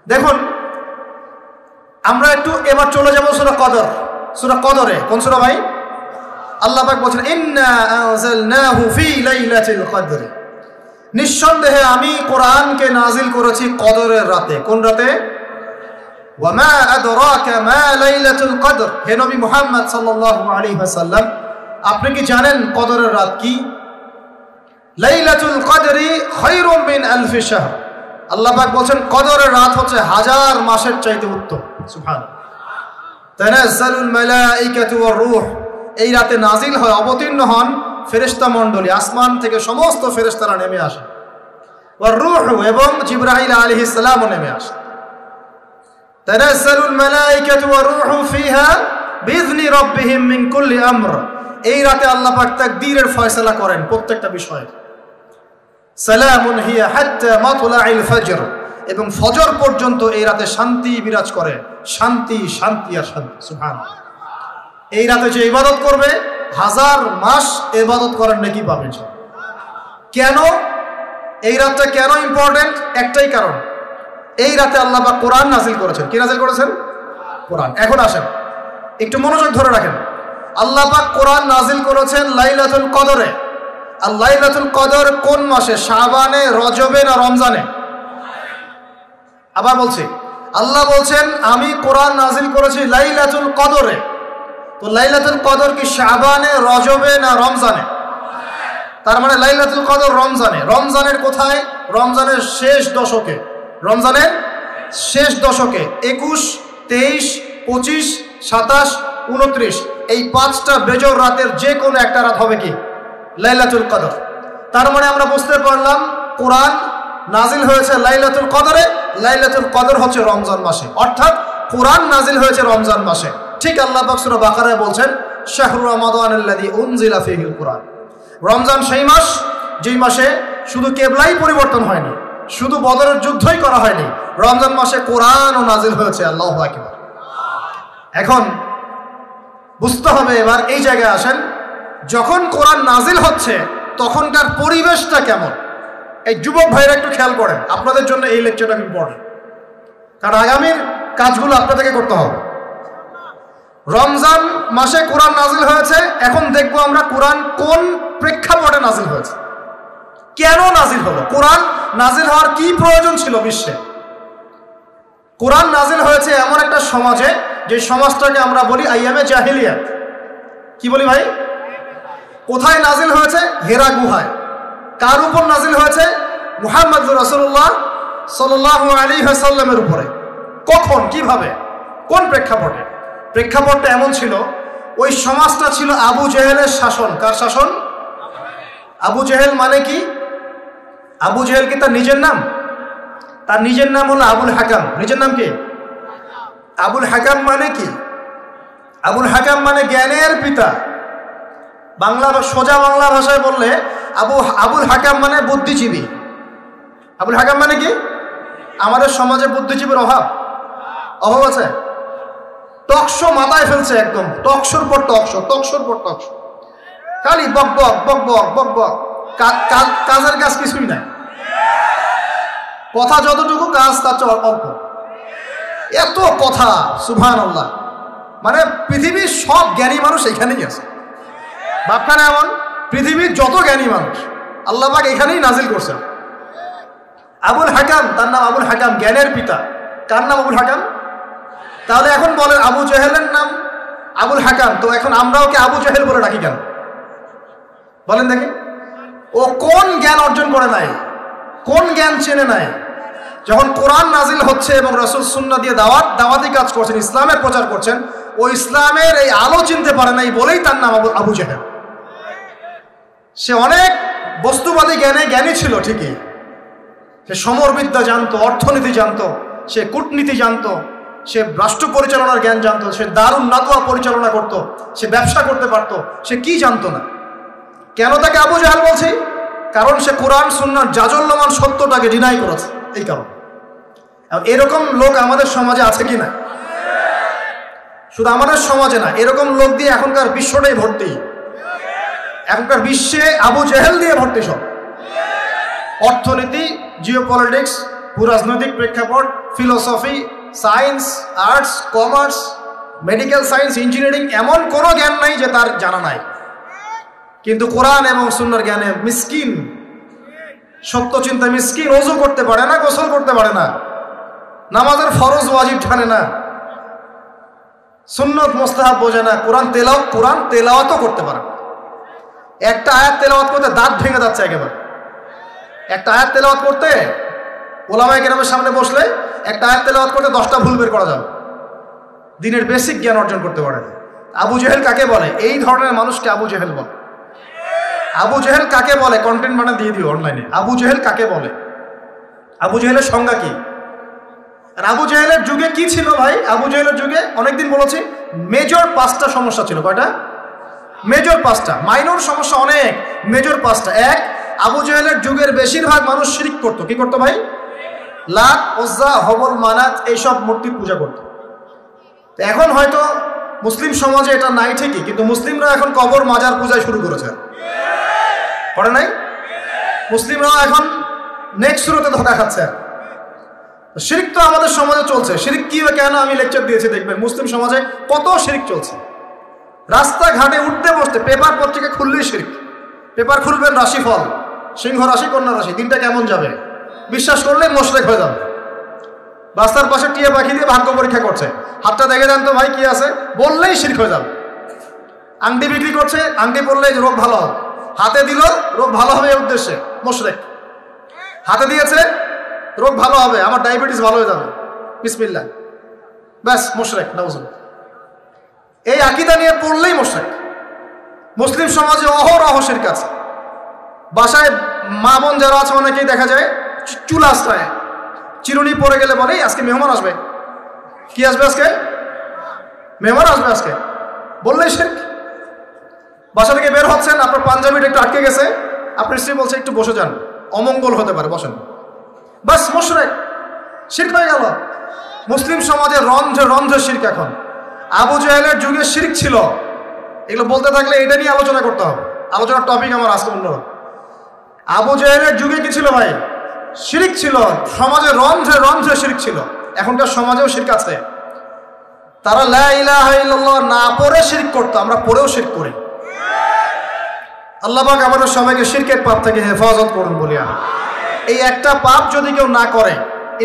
[SPEAKER 1] দেখুন, আমরা একটু এবার চলে যাবো সূরা কদরে। কোন সূরা ভাই? আল্লাহ পাক বলেন ইন্না আনজালনাহু ফি লাইলাতিল কদর, নিঃসন্দেহে আমি কোরআনকে নাজিল করেছি কদরের রাতে। কোন রাতে? ওয়া মা আদরাকা মা লাইলাতুল কদর, হে নবী মুহাম্মদ সাল্লাল্লাহু আলাইহি ওয়াসাল্লাম আপনি কি জানেন কদরের রাত কি? লাইলাতুল কদরি খায়রুম মিন আলফি শাহর, আল্লাহ পাক বলেন কদরের রাত হচ্ছে 1000 মাসের চাইতে উত্তম। সুবহানাল্লাহ। তানাজ্জালুল মালাইকাতু ওয়ার রূহ, এই রাতে নাজিল হয়, অবতীর্ণ হন ফেরেশতা মণ্ডলী, আসমান থেকে সমস্ত ফেরেশতারা নেমে আসে। ওয়ার রূহ, এবং জিবরাইল আলাইহিস সালামও নেমে আসে। তানাজ্জালুল মালাইকাতু ওয়ার রূহু ফিহা বিইذনি রাব্বিহিম মিন কুল্লি আমর, এই রাতে আল্লাহ পাক তাকদীরের ফয়সালা করেন প্রত্যেকটা বিষয়ে। সালামুন হিয়া হাত্তা মাতলাইল ফজর, এবং ফজর পর্যন্ত এই রাতে শান্তি বিরাজ করে। শান্তি, শান্তি আর শান্তি। সুবহানাল্লাহ। এই রাতে যে ইবাদত করবে 1000 মাস ইবাদত করার নেকি পাবে। কেন এই রাতটা কেন ইম্পর্টেন্ট? একটাই কারণ, এই রাতে আল্লাহ পাক কোরআন নাজিল করেছেন। কি নাজিল করেছেন? কোরআন। এখন আসেন একটু মনোযোগ ধরে রাখেন। আল্লাহ পাক কোরআন নাজিল করেছেন লাইলাতুল কদরে। আর লাইলাতুল কদর কোন মাসে? শাবানে, রজবে না রমজানে? আবার বলছি, আল্লাহ বলছেন আমি কোরআন নাজিল করেছি লাইলাতুল কদরে। তো লাইলাতুল কদর কি শাবানে, রজবে না রমজানে? তার মানে লাইলাতুল কদর রমজানে। রমজানের কোথায়? রমজানের শেষ দশকে। রমজানের শেষ দশকে 21, 23, 25, 27, 29 এই 5টা বেজর রাতের যে কোনো একটা রাত হবে কি? লাইলাতুল কদর। তার মানে আমরা বুঝতে পারলাম কোরআন নাজিল হয়েছে লাইলাতুল কদরে, লাইলাতুল কদর হচ্ছে রমজান মাসে, অর্থাৎ কোরআন নাজিল হয়েছে রমজান মাসে। ঠিক আল্লাহ পাক সূরা বাকারায় বলছেন শাহরু রমাদানাল্লাযী উনজিলা ফীহিল কুরআন, রমজান সেই মাস যেই মাসে শুধু কেবলাই পরিবর্তন হয়নি, শুধু বদরের যুদ্ধই করা হয়নি, রমজান মাসে কোরআনও নাজিল হয়েছে। আল্লাহু আকবার। এখন বুঝতে হবে, এবার এই জায়গায় আসেন, যখন কোরআন নাজিল হচ্ছে তখনকার পরিবেশটা কেমন? এই যুবক ভাইরা একটু খেয়াল করেন, আপনাদের জন্য এই লেকচারটা ইম্পর্টেন্ট, কারণ আগামীর কাজগুলো আপনাদেরকে করতে হবে। রমজান মাসে কোরআন নাজিল হয়েছে, এখন দেখবো আমরা কোরআন কোন প্রেক্ষাপটে নাজিল হয়েছে, কেন নাজিল হলো, কোরআন নাজিল হওয়ার কি প্রয়োজন ছিল বিশ্বে। কোরআন নাজিল হয়েছে এমন একটা সমাজে, যে সমাজটাকে আমরা বলি আইয়ামে জাহিলিয়াত। কি বলি ভাই? কোথায় নাজিল হয়েছে? হেরা গুহায়। কার উপর নাজিল হয়েছে? মুহাম্মদ রাসূলুল্লাহ সাল্লাল্লাহু আলাইহি ওয়াসাল্লামের উপরে। কখন, কিভাবে, কোন প্রেক্ষাপটে? প্রেক্ষাপটটা এমন ছিল, ওই সমাজটা ছিল আবু জেহেলের শাসন। কার শাসন? আবু জেহেল মানে কি? আবু জেহেল কি তার নিজের নাম? তার নিজের নাম হলো আবুল হাকাম। নিজের নাম কি? আবুল হাকাম মানে কি? আবুল হাকাম মানে জ্ঞানের পিতা। সোজা বাংলা ভাষায় বললে আবুল হাকাম মানে বুদ্ধিজীবী। আবুল হাকাম মানে কি? আমাদের সমাজে বুদ্ধিজীবীর অভাব আছে। টকশো মাথায় ফেলছে, একদম টকশোর পর টকশো, টকশোর পর টকশো, খালি বক বক বক বক বক বক, কাজের কাজ কিছুই নাই। কথা যতটুকু, কাজ তার চেয়ে অল্প। এত কথা, সুবহানাল্লাহ। মানে পৃথিবীর সব জ্ঞানী মানুষ এখানেই আছে। ভাবখানে এমন, পৃথিবীর যত জ্ঞানী মানুষ আল্লাহ পাক এখানেই নাজিল করছেন। আবুল হাকাম, তার নাম আবুল হাকাম, জ্ঞানের পিতা। কার নাম? আবুল হাকাম। তাহলে এখন বলেন, আবু জেহেলের নাম আবুল হাকাম, তো এখন আমরা ওকে আবু জেহেল বলে ডাকি কেন? বলেন দেখি। ও কোন জ্ঞান অর্জন করে নাই, কোন জ্ঞান চেনে নাই? যখন কোরআন নাজিল হচ্ছে এবং রাসূল সুন্নাহ দিয়ে দাওয়াতি কাজ করছেন, ইসলামের প্রচার করছেন, ও ইসলামের এই আলো চিনতে পারে নাই বলেই তার নাম আবু জেহেল। সে অনেক বস্তুবাদী জ্ঞানী ছিল ঠিকই, সে সমরবিদ্যা জানতো, অর্থনীতি জানতো, সে কূটনীতি জানতো, সে রাষ্ট্র পরিচালনার জ্ঞান জানতো, সে দারুন নাদওয়া পরিচালনা করত, সে ব্যবসা করতে পারতো, সে কি জানতো না? কেন তাকে আবু জেহেল বলছি? কারণ সে কোরআন সুন্নাহর জাজল্যমান সত্যটাকে ডিনাই করেছে। এই কারণ এরকম লোক আমাদের সমাজে আছে কি না? শুধু আমাদের সমাজে না, এরকম লোক দিয়ে এখনকার বিশ্বটাই ভর্তি। এখনকার বিশ্বে আবু জেহেল দিয়ে ভর্তি সব। অর্থনীতি, জিওপলিটিক্স, ভূরাজনৈতিক প্রেক্ষাপট, philosophy, science, arts, commerce, medical science, engineering, এমন কোনো জ্ঞান নাই যে তার জানা নাই। কিন্তু কোরআন এবং সুন্নাহর জ্ঞানে মিসকিন, সত্য চিন্তা মিসকিন। ওযু করতে পারে না, গোসল করতে পারে না, নামাজের ফরজ ওয়াজিব জানে না, সুন্নত মুস্তাহাব বোঝে না, কোরআন তেলাওয়াতও করতে পারে না। একটা আয়াত তেলাওয়াত করতে দাঁত ভেঙে যাচ্ছে একেবারে। একটা আয়াত তেলাওয়াত করতে ওলামায়ে কেরামের সামনে বসলে একটা আয়াত তেলাওয়াত করতে 10টা ভুল বের করা যাবে। দিনের বেসিক জ্ঞান অর্জন করতে পারে না। আবু জেহেল কাকে বলে? এই ধরনের মানুষকে আবু জেহেল বলে। আবু জেহেল কাকে বলে? কন্টেন্ট বানা দিয়ে দিও অনলাইনে। আবু জেহেল কাকে বলে? আবু জেহেলের সংজ্ঞা কি? আর আবু জেহেলের যুগে কি ছিল ভাই? আবু জেহেলের যুগে অনেকদিন বলেছি, মেজর 5টা সমস্যা ছিল। কয়টা? মেজর 5টা। মাইনর সমস্যা অনেক, মেজর 5টা। এক, আবু জেহেলের যুগের বেশিরভাগ মানুষ শিরক করতো। কি করতো ভাই? লাত, উজ্জা, হবল, মানাত, এইসব মূর্তি পূজা করতো। এখন হয়তো মুসলিম সমাজে এটা নাই ঠিকই, কিন্তু মুসলিমরা এখন কবর মাজার পূজায় শুরু করেছে, করে নাই? মুসলিমরাও এখন নেক্সট শুরুতে ধোঁকা খাচ্ছে। শিরক তো আমাদের সমাজে চলছে। শিরক কি কেন আমি লেকচার দিয়েছি, দেখবেন মুসলিম সমাজে কত শিরক চলছে। রাস্তাঘাটে উঠতে বসতে পেপার পত্রিকা খুললেই শিরক। পেপার খুলবেন, রাশিফল, সিংহ রাশি, কন্যা রাশি, দিনটা কেমন যাবে বিশ্বাস করলে মোশরেক হয়ে যাবে। রাস্তার পাশে টিয়া পাখি দিয়ে ভাগ্য পরীক্ষা করছে, হাতটা দেখে যান তো ভাই কি আছে, বললেই শিরক হয়ে যাবে। আংটি বিক্রি করছে, আংটি পরলে রোগ ভালো হবে, হাতে দিল রোগ ভালো হবে এই উদ্দেশ্যে, মোশরেক। হাতে দিয়েছে রোগ ভালো হবে, আমার ডায়াবেটিস ভালো হয়ে যাবে, বিসমিল্লাহ, ব্যাস মোশরেক। নাউজুবিল্লাহ। এই আকীদা নিয়ে পড়লেই মোশরেক। মুসলিম সমাজে অহরহ শিরক আছে। বাসায় মা বোন যারা আছে অনেকেই দেখা যায় চুল আশ্রয়, চিরুনি পরে গেলে বলে আজকে মেহমান আসবে। কি আসবে আজকে? মেহমান আসবে আজকে, বললেই শিরক। বাসা থেকে বের হচ্ছেন, আপনার পাঞ্জাবিটা একটু আটকে গেছে, আপনার স্ত্রী বলছে একটু বসে যান, অমঙ্গল হতে পারে, বসেন। বাস মুশরিক, শিরক হয়ে গেল। মুসলিম সমাজে রন্ধ্রে রন্ধ্রে শিরক। এখন আবু জাহেলের যুগে শিরক ছিল, এগুলো বলতে থাকলে এটা নিয়ে আলোচনা করতে হবে। আলোচনার টপিক আমার আজকে অন্যরকম। আবু জাহেলের যুগে কি ছিল ভাই? শিরক ছিল, সমাজে রন্ধ্রে রন্ধ্রে শিরক ছিল। এখনকার সমাজেও শিরক আছে। তারা লা ইলাহা ইল্লাল্লাহ না পড়ে শিরক করতো, আমরা পড়েও শিরক করি। আল্লাহ পাক আমাদের সবাইকে শিরকের পাপ থেকে হেফাজত করুন বলি আমি। এই একটা পাপ যদি কেউ না করে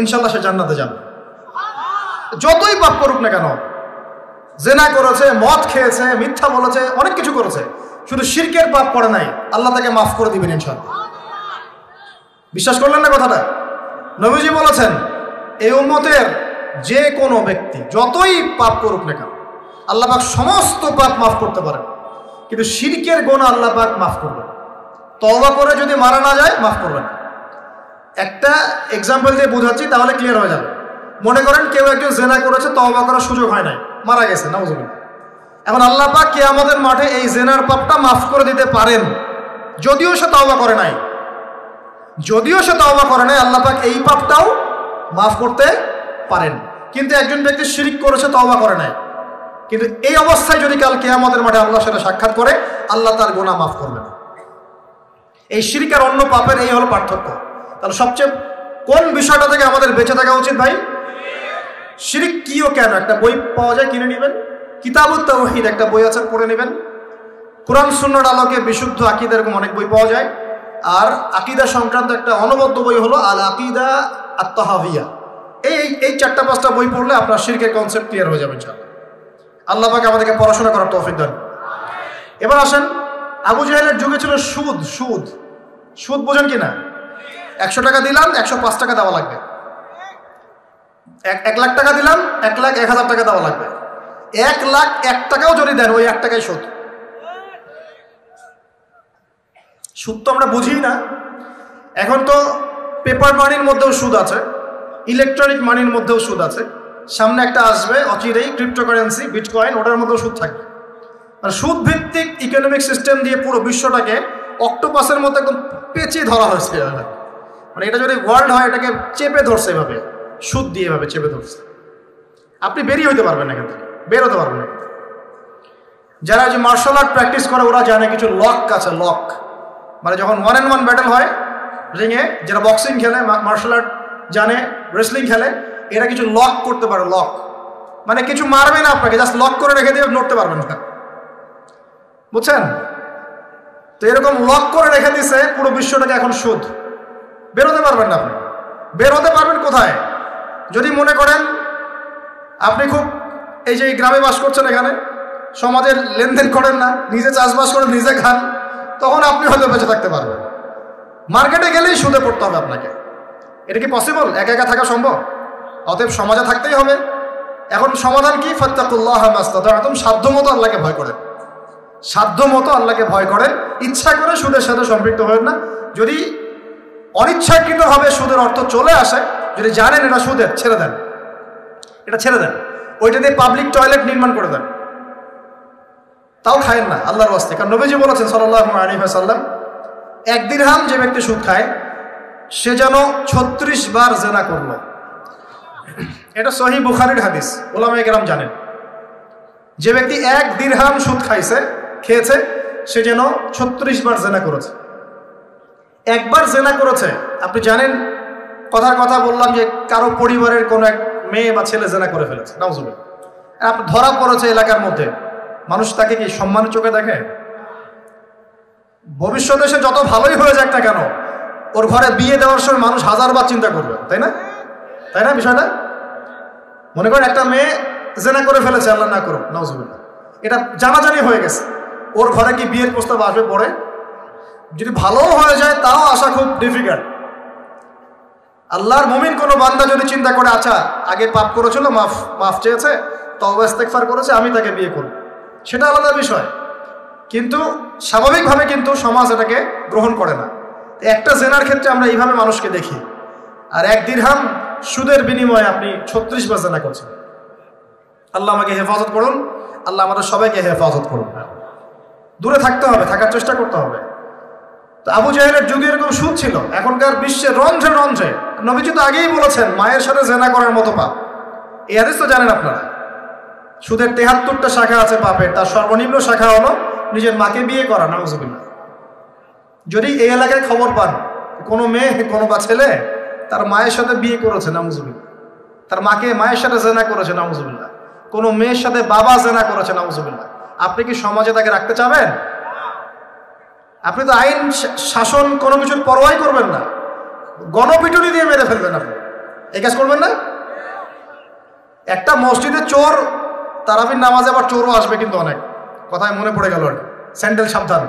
[SPEAKER 1] ইনশাল্লাহ সে জান্নাতে যাবে, যতই পাপ করুক না কেন। জেনা করেছে, মদ খেয়েছে, মিথ্যা বলেছে, অনেক কিছু করেছে, শুধু শিরকের পাপ করে নাই, আল্লাহ তাকে মাফ করে দিবেন ইনশাল্লাহ। বিশ্বাস করলেন না কথাটা? নবীজি বলেছেন এই উম্মতের যে কোনো ব্যক্তি যতই পাপ করুক না কেন আল্লাহ পাক সমস্ত পাপ মাফ করতে পারেন, কিন্তু শিরকের গুনাহ আল্লাহ পাক মাফ করবেন। তওবা করে যদি মারা না যায় মাফ করবেন। একটা এক্সাম্পল দিয়ে বোঝাচ্ছি, তাহলে ক্লিয়ার হয়ে যাবে। মনে করেন কেউ একজন জেনা করেছে, তওবা করার সুযোগ হয় নাই, মারা গেছে, নাউজুবিল্লাহ। এখন আল্লাহ পাক কিয়ামতের মাঠে এই জেনার পাপটা মাফ করে দিতে পারেন, যদিও সে তওবা করে নাই। যদিও সে তওবা করে নাই, আল্লাহ পাক এই পাপটাও মাফ করতে পারেন। কিন্তু একজন ব্যক্তি শিরক করেছে, তওবা করে নাই, কিন্তু এই অবস্থায় যদি কাল কিয়ামতের মাঠে আল্লাহর সাথে সাক্ষাৎ করে, আল্লাহ তার গুনাহ মাফ করবেন। এই শিরক আর অন্য পাপের এই হলো পার্থক্য। তাহলে সবচেয়ে কোন বিষয়টা থেকে আমাদের বেঁচে থাকা উচিত ভাই? শিরক কি ও কেন? একটা বই পাওয়া যায়, কিনে নেবেন। কিতাবুত তাওহীদ একটা বই আছে, পড়ে নেবেন। কোরআন সুন্নাহর আলোকে বিশুদ্ধ আকীদা, এরকম অনেক বই পাওয়া যায়। আর আকীদা সংক্রান্ত একটা অনবদ্য বই হলো আল আকীদা আত-তাহাওয়িয়া। এই 4-5টা বই পড়লে আপনার শিরকের কনসেপ্ট ক্লিয়ার হয়ে যাবে ইনশাআল্লাহ। আল্লাহ পাক আমাদেরকে পড়াশোনা করার তৌফিক দান। এবার আসেন, আবু জাহেলের যুগে ছিল সুদ। সুদ সুদ বোঝেন কিনা? 100 টাকা দিলাম, 105 টাকা দেওয়া লাগবে। 1 লাখ টাকা দিলাম, 1,01,000 টাকা দেওয়া লাগবে। 1,01,000 টাকাও যদি দেন, ওই 1 টাকাই সুদ। সুদ তো আমরা বুঝি না। এখন তো পেপার মানির মধ্যেও সুদ আছে, ইলেকট্রনিক মানির মধ্যেও সুদ আছে। সামনে একটা আসবে অচিরেই, ক্রিপ্টোকারেন্সি, বিটকয়েন, ওটার মধ্যেও সুদ থাকবে। আর সুদ ভিত্তিক ইকোনমিক সিস্টেম দিয়ে পুরো বিশ্বটাকে অক্টোপাসের মতো একদম পেঁচিয়ে ধরা হয়েছে। মানে এটা যদি ওয়ার্ল্ড হয়, এটাকে চেপে ধরছে এভাবে, সুদ দিয়ে এভাবে চেপে ধরছে। আপনি বেরিয়ে হইতে পারবেন না এখান থেকে, বের হতে পারবেন না। যারা যে মার্শাল আর্ট প্র্যাকটিস করে ওরা জানে কিছু লক আছে। লক মানে যখন 1-on-1 ব্যাটেল হয় রিংয়ে, যারা বক্সিং খেলে, মার্শাল আর্ট জানে, রেসলিং খেলে, এরা কিছু লক করতে পারে। লক মানে কিছু মারবে না আপনাকে, জাস্ট লক করে রেখে দিয়ে নড়তে পারবেন না, বুঝছেন? তো এরকম লক করে রেখে দিছে পুরো বিশ্বটাকে। এখন সুদ, বেরোতে পারবেন না আপনি। বের হতে পারবেন কোথায়? যদি মনে করেন আপনি খুব এই যে গ্রামে বাস করছেন, এখানে সমাজের লেনদেন করেন না, নিজে চাষবাস করেন, নিজে খান, তখন আপনি হয়তো বেঁচে থাকতে পারবেন। মার্কেটে গেলেই সুদে পড়তে হবে আপনাকে। এটা কি পসিবল? একা একা থাকা সম্ভব? অতএব সমাজে থাকতেই হবে। এখন সমাধান কি? ফাত্তাকুল্লাহ মাস্তাতা'তুম, সাধ্য মতো আল্লাহকে ভয় করেন। সাধ্য মতো আল্লাহকে ভয় করেন। ইচ্ছা করে সুদের সাথে সম্পৃক্ত হবেন না। যদি অনিচ্ছাকৃতভাবে সুদের অর্থ চলে আসে, যদি জানেন এটা সুদের, ছেড়ে দেন, এটা ছেড়ে দেন। ওইটা দিয়ে পাবলিক টয়লেট নির্মাণ করে দেন, তাও খায়েন না আল্লাহর ওয়াস্তে। কারণ নবীজি বলেছেন সাল্লাল্লাহু আলাইহি ওয়াসাল্লাম, 1 দিরহাম যে ব্যক্তি সুদ খায় সে যেন 36 বার জেনা করলো। এটা সহিহ বুখারীর হাদিস, উলামায়ে কেরাম জানেন। যে ব্যক্তি 1 দিরহাম সুদ খেয়েছে সে যেন 36 বার জেনা করেছে। একবার জেনা করেছে, আপনি জানেন, কথার কথা বললাম যে কারো পরিবারের কোনো এক মেয়ে বা ছেলে জেনা করে ফেলেছে, নাউজুবিল্লাহ, আপনি ধরা পড়েছে এলাকার মধ্যে, মানুষ তাকে কি সম্মানের চোখে দেখে? ভবিষ্যতে সে যত ভালোই হয়ে যাক না কেন, ওর ঘরে বিয়ে দেওয়ার সময় মানুষ 1000 বার চিন্তা করবে, তাই না? তাই না বিষয়টা? মনে করেন একটা মেয়ে জেনা করে ফেলেছে, আল্লাহ না করুক, নাউজুবিল্লাহ, এটা জানাজানি হয়ে গেছে, ওর ঘরে কি বিয়ের প্রস্তাব আসবে পরে? যদি ভালো হয়ে যায় তাও আসা খুব ডিফিকাল্ট। আল্লাহর মুমিন কোনো বান্দা যদি চিন্তা করে, আচ্ছা আগে পাপ করেছিল, মাফ চেয়েছে, তওবা ইস্তেগফার করেছে, আমি তাকে বিয়ে করব, সেটা আলাদা বিষয়। কিন্তু স্বাভাবিকভাবে কিন্তু সমাজ এটাকে গ্রহণ করে না। একটা জেনার ক্ষেত্রে আমরা এইভাবে মানুষকে দেখি, আর 1 দিরহাম সুদের বিনিময়ে আপনি 36 বার জেনা করছেন। আল্লাহ আমাকে হেফাজত করুন, আল্লাহ আমাদের সবাইকে হেফাজত করুন। দূরে থাকতে হবে, থাকার চেষ্টা করতে হবে। তো আবু জাহেলের যুগে এরকম সুদ ছিল, এখনকার বিশ্বে রন্ধ্রে রন্ধ্রে। নবীজি তো আগেই বলেছেন মায়ের সাথে জেনা করার মতো পাপ। এই হাদিস তো জানেন আপনারা। সুদের ৭৩টা শাখা আছে পাপের, তার সর্বনিম্ন শাখা হলো নিজের মাকে বিয়ে করা, নাউজুবিল্লাহ। যদি এই এলাকায় খবর পান কোনো মেয়ে কোনো বা ছেলে তার মায়ের সাথে বিয়ে করেছে, নাউজুবিল্লাহ, তার মায়ের সাথে জেনা করেছে, নাউজুবিল্লাহ, কোনো মেয়ের সাথে বাবা জেনা করেছে, নাউজুবিল্লাহ, আপনি কি সমাজে তাকে রাখতে চাবেন? আপনি তো আইন শাসন কোনো কিছুর পরোয়াই করবেন না, গণপিটুনি দিয়ে মেরে ফেলবেন। আপনি এই কাজ করবেন না? একটা মসজিদে চোর, তারাবির নামাজে আবার চোরও আসবে কিন্তু অনেক, কথায় মনে পড়ে গেল, স্যান্ডেল সাবধান।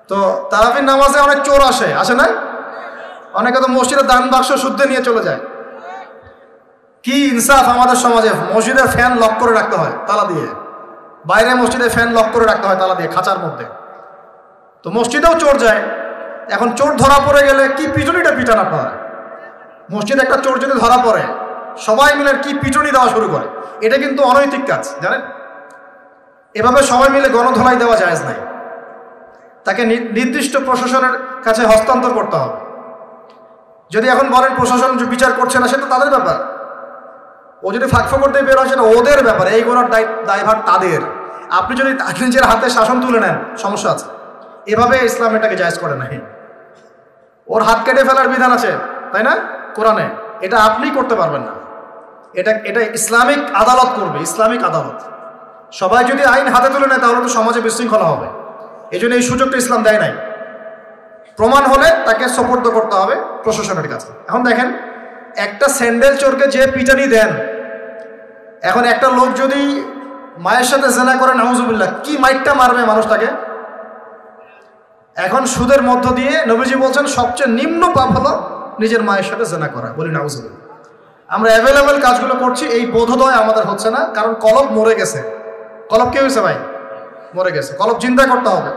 [SPEAKER 1] তো তারাবির নামাজে অনেক চোর আসে না? অনেকে তো মসজিদের দান বাক্স শুদ্ধে নিয়ে চলে যায়। কি ইনসাফ আমাদের সমাজে! মসজিদের ফ্যান লক করে রাখতে হয় তালা দিয়ে, বাইরে মসজিদে ফ্যান লক করে রাখতে হয় তালা দিয়ে, খাঁচার মধ্যে। তো মসজিদেও চোর যায়। এখন চোর ধরা পড়ে গেলে কি পিটুনিটা পিটান আপনারা? মসজিদে একটা চোর যদি ধরা পড়ে সবাই মিলে কি পিটুনি দেওয়া শুরু করে, এটা কিন্তু অনৈতিক কাজ, জানেন? এভাবে সবাই মিলে গণধোলাই দেওয়া জায়েজ নাই। তাকে নির্দিষ্ট প্রশাসনের কাছে হস্তান্তর করতে হবে। যদি এখন বলেন প্রশাসন বিচার করছে না, সেটা তাদের ব্যাপার। ও যদি ফাঁকফোকর দিয়ে বের হয় সেটা ওদের ব্যাপার, এই গোনার দায়ভার তাদের। আপনি যদি নিজের হাতে শাসন তুলে নেন, সমস্যা আছে। এভাবে ইসলাম এটাকে জায়েজ করে না। ওর হাত কেটে ফেলার বিধান আছে, তাই না, কোরআনে? এটা আপনি করতে পারবেন না। এটা ইসলামিক আদালত করবে, ইসলামিক আদালত। সবাই যদি আইন হাতে তুলে নেয় তাহলে তো সমাজে বিশৃঙ্খলা হবে। এই জন্য এই সুযোগটা ইসলাম দেয় নাই। প্রমাণ হলে তাকে সোপর্দ করতে হবে প্রশাসনের কাছে। এখন দেখেন, একটা স্যান্ডেল চোরকে যে পিটানি দেন, এখন একটা লোক যদি মায়ের সাথে জেনা করে, নাউজুবিল্লাহ, কি মাইটটা মারবে মানুষটাকে। এখন সুদের মধ্য দিয়ে নবীজি বলছেন সবচেয়ে নিম্ন পাপ হলো নিজের মায়ের সাথে জেনা করা, বলি নাউজুবিল্লাহ। আমরা অ্যাভেলেবেল কাজগুলো করছি, এই বোধোদয় আমাদের হচ্ছে না, কারণ কলব মরে গেছে। কলব কি হয়েছে ভাই? মরে গেছে। কলব জিন্দা করতে হবে।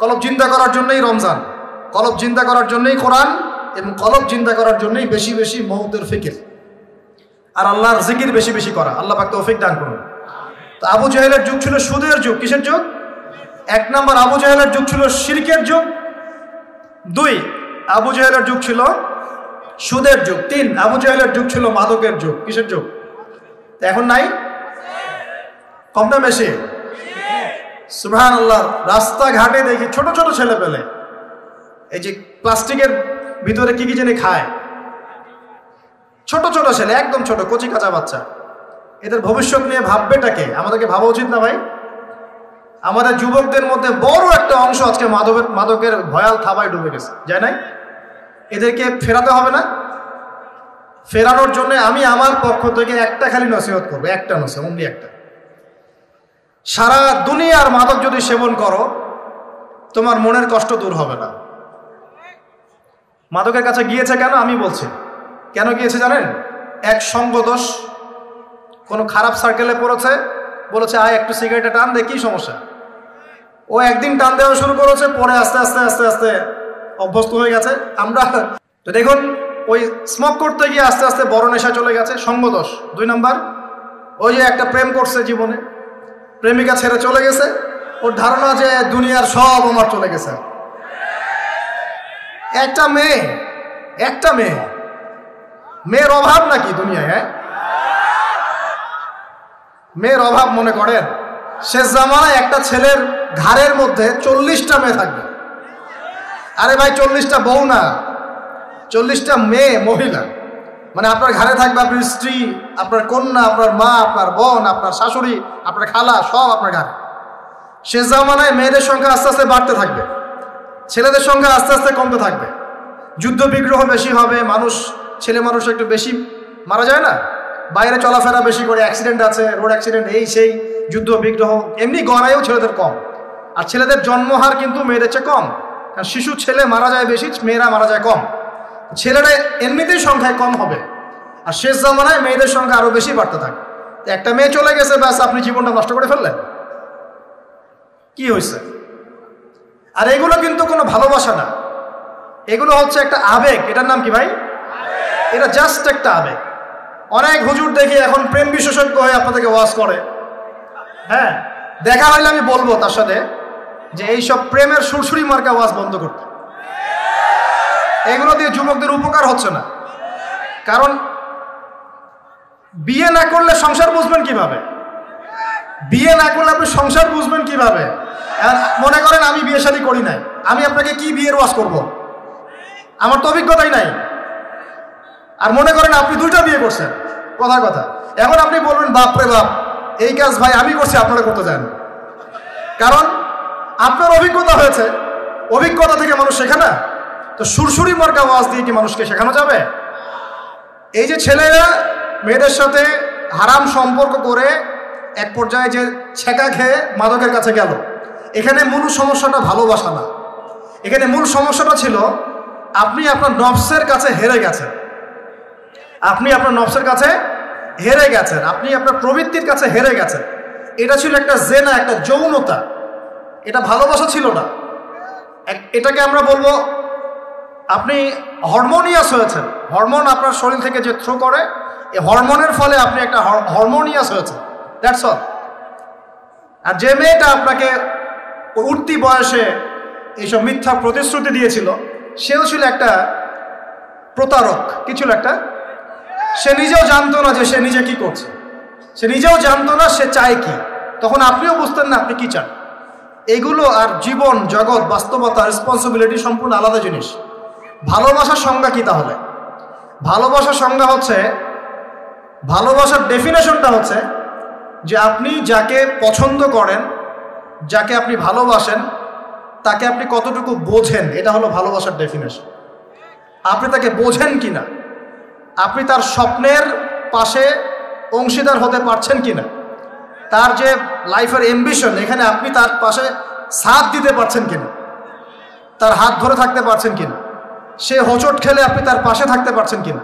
[SPEAKER 1] কলব জিন্দা করার জন্যই রমজান, কলব জিন্দা করার জন্যই কোরআন, এবং কলব জিন্দা করার জন্যই বেশি বেশি মওতের ফিকির আর আল্লাহর জিকির বেশি বেশি করা। আল্লাহ পাক তৌফিক দান করুন। তো আবু জাহেলের যুগ ছিল সুদের যুগ। কিসের যুগ? 1 নম্বর, আবু জাহেলের যুগ ছিল শিরকের যুগ। 2, আবু জাহেলের যুগ ছিল সুদের যুগ। 3, আবু জাহেলের যুগ ছিল মাদকের যুগ। কিসের যুগ? এখন নাই? কম না বেশি? সুবহানাল্লাহ। রাস্তাঘাটে দেখি ছোট ছোট ছেলে পেলে এই যে প্লাস্টিকের ভিতরে কি কি জানি খায়, ছোট ছোট ছেলে, একদম ছোট কচি কাঁচা বাচ্চা। এদের ভবিষ্যৎ নিয়ে ভাববেটাকে? আমাদেরকে ভাবা উচিত না ভাই? আমাদের যুবকদের মধ্যে বড় একটা অংশ আজকে মাদকের ভয়াল থাবায় ডুবে গেছে, যায় নাই? এদেরকে ফেরাতে হবে না? ফেরানোর জন্য আমি আমার পক্ষ থেকে একটা খালি নসিহত করবো, একটা নসিহত, অনলি একটা। সারা দুনিয়ার মাদক যদি সেবন করো, তোমার মনের কষ্ট দূর হবে না। মাদকের কাছে গিয়েছে কেন? আমি বলছি কেন গিয়েছে জানেন? এক সঙ্গদোষ, কোনো খারাপ সার্কেলে পড়েছে, বলেছে আয় একটু সিগারেটে টান দে, কি সমস্যা? ও একদিন টান দেওয়া শুরু করেছে, পরে আস্তে আস্তে আস্তে আস্তে অভ্যস্ত হয়ে গেছে। আমরা তো দেখুন, ওই স্মোক করতে গিয়ে আস্তে আস্তে বড় নেশা চলে গেছে, সঙ্গদোষ। 2 নম্বর, ওই যে একটা প্রেম করছে জীবনে, প্রেমিকা ছেড়ে চলে গেছে, ওর ধারণা যে দুনিয়ার সব আমার চলে গেছে। একটা মেয়ের অভাব নাকি দুনিয়ায়? হ্যাঁ, মেয়ের অভাব মনে করেন? শেষ জামানায় একটা ছেলের ঘাড়ের মধ্যে 40টা মেয়ে থাকবে। আরে ভাই, 40টা বউ না, 40টা মেয়ে, মহিলা। মানে আপনার ঘাড়ে থাকবে আপনার স্ত্রী, আপনার কন্যা, আপনার মা, আপনার বোন, আপনার শাশুড়ি, আপনার খালা, সব আপনার ঘাড়ে। শেষ জামানায় মেয়েদের সংখ্যা আস্তে আস্তে বাড়তে থাকবে, ছেলেদের সংখ্যা আস্তে আস্তে কমতে থাকবে। যুদ্ধ বিগ্রহ বেশি হবে, ছেলে মানুষ একটু বেশি মারা যায় না, বাইরে চলাফেরা বেশি করে, অ্যাক্সিডেন্ট আছে, রোড অ্যাক্সিডেন্ট, এই সেই, যুদ্ধ বিগ্রহ। এমনি গড়াইও ছেলেদের কম, আর ছেলেদের জন্মহার কিন্তু মেয়েদের চেয়ে কম। কারণ শিশু ছেলে মারা যায় বেশি, মেয়েরা মারা যায় কম। ছেলেরা এমনিতেই সংখ্যায় কম হবে, আর শেষ জামানায় মেয়েদের সংখ্যা আরো বেশি বাড়তে থাকে। একটা মেয়ে চলে গেছে, ব্যাস আপনি জীবনটা নষ্ট করে ফেললেন। কি হয়েছে? আর এগুলো কিন্তু কোনো ভালোবাসা না, এগুলো হচ্ছে একটা আবেগ। এটার নাম কি ভাই? এটা জাস্ট একটা আবেগ। অনেক হুজুর দেখি এখন প্রেম বিশেষজ্ঞ হয়ে আপনাদেরকে ওয়াজ করে। হ্যাঁ, দেখা হইলে আমি বলবো তার সাথে, যে এইসব প্রেমের সুরসুরি মার্কা ওয়াজ বন্ধ করতে। এগুলো দিয়ে যুবকদের উপকার হচ্ছে না। কারণ বিয়ে না করলে সংসার বুঝবেন কিভাবে? বিয়ে না করলে আপনি সংসার বুঝবেন কিভাবে? মনে করেন আমি বিয়ে শাদী করি নাই, আমি আপনাকে কি বিয়ের ওয়াজ করব? আমার তো অভিজ্ঞতাই নাই। আর মনে করেন আপনি 2টা বিয়ে করছেন, কথার কথা, এখন আপনি বলবেন বাপ রে বাপ, এই কাজ ভাই আমি করছি, আপনারা করতে চান। কারণ আপনার অভিজ্ঞতা হয়েছে, অভিজ্ঞতা থেকে মানুষ শেখে না। তো সুরসুরি মার্কা ওয়াজ দিয়ে কি মানুষকে শেখানো যাবে? এই যে ছেলেরা মেয়েদের সাথে হারাম সম্পর্ক করে এক পর্যায়ে যে ছেঁকা খেয়ে মাদকের কাছে গেল, এখানে মূল সমস্যাটা ভালোবাসা না। এখানে মূল সমস্যাটা ছিল আপনি আপনার নফসের কাছে হেরে গেছেন। আপনি আপনার নফসের কাছে হেরে গেছেন, আপনি আপনার প্রবৃত্তির কাছে হেরে গেছেন। এটা ছিল একটা জেনা, একটা যৌনতা, এটা ভালোবাসা ছিল না। এটাকে আমরা বলবো আপনি হরমোনিয়াস হয়েছেন। হরমোন আপনার শরীর থেকে যে থ্রো করে, এই হরমোনের ফলে আপনি একটা হরমোনিয়াস হয়েছেন, দ্যাটস অল। আর যে মেয়েটা আপনাকে উঠতি বয়সে এইসব মিথ্যা প্রতিশ্রুতি দিয়েছিল, সেও ছিল একটা প্রতারক। কি ছিল একটা? সে নিজেও জানতো না যে সে নিজে কি করছে, সে নিজেও জানতো না সে চায় কি। তখন আপনিও বুঝতেন না আপনি কি চান। এগুলো আর জীবন জগৎ বাস্তবতা রেসপন্সিবিলিটি সম্পূর্ণ আলাদা জিনিস। ভালোবাসার সংজ্ঞা কি তাহলে? ভালোবাসার সংজ্ঞা হচ্ছে, ভালোবাসার ডেফিনেশনটা হচ্ছে যে আপনি যাকে পছন্দ করেন, যাকে আপনি ভালোবাসেন, তাকে আপনি কতটুকু বোঝেন, এটা হলো ভালোবাসার ডেফিনেশন। আপনি তাকে বোঝেন কিনা, আপনি তার স্বপ্নের পাশে অংশীদার হতে পারছেন কিনা, তার যে লাইফের অ্যাম্বিশন, এখানে আপনি তার পাশে সাথ দিতে পারছেন কিনা, তার হাত ধরে থাকতে পারছেন কিনা, সে হোঁচট খেলে আপনি তার পাশে থাকতে পারছেন কিনা,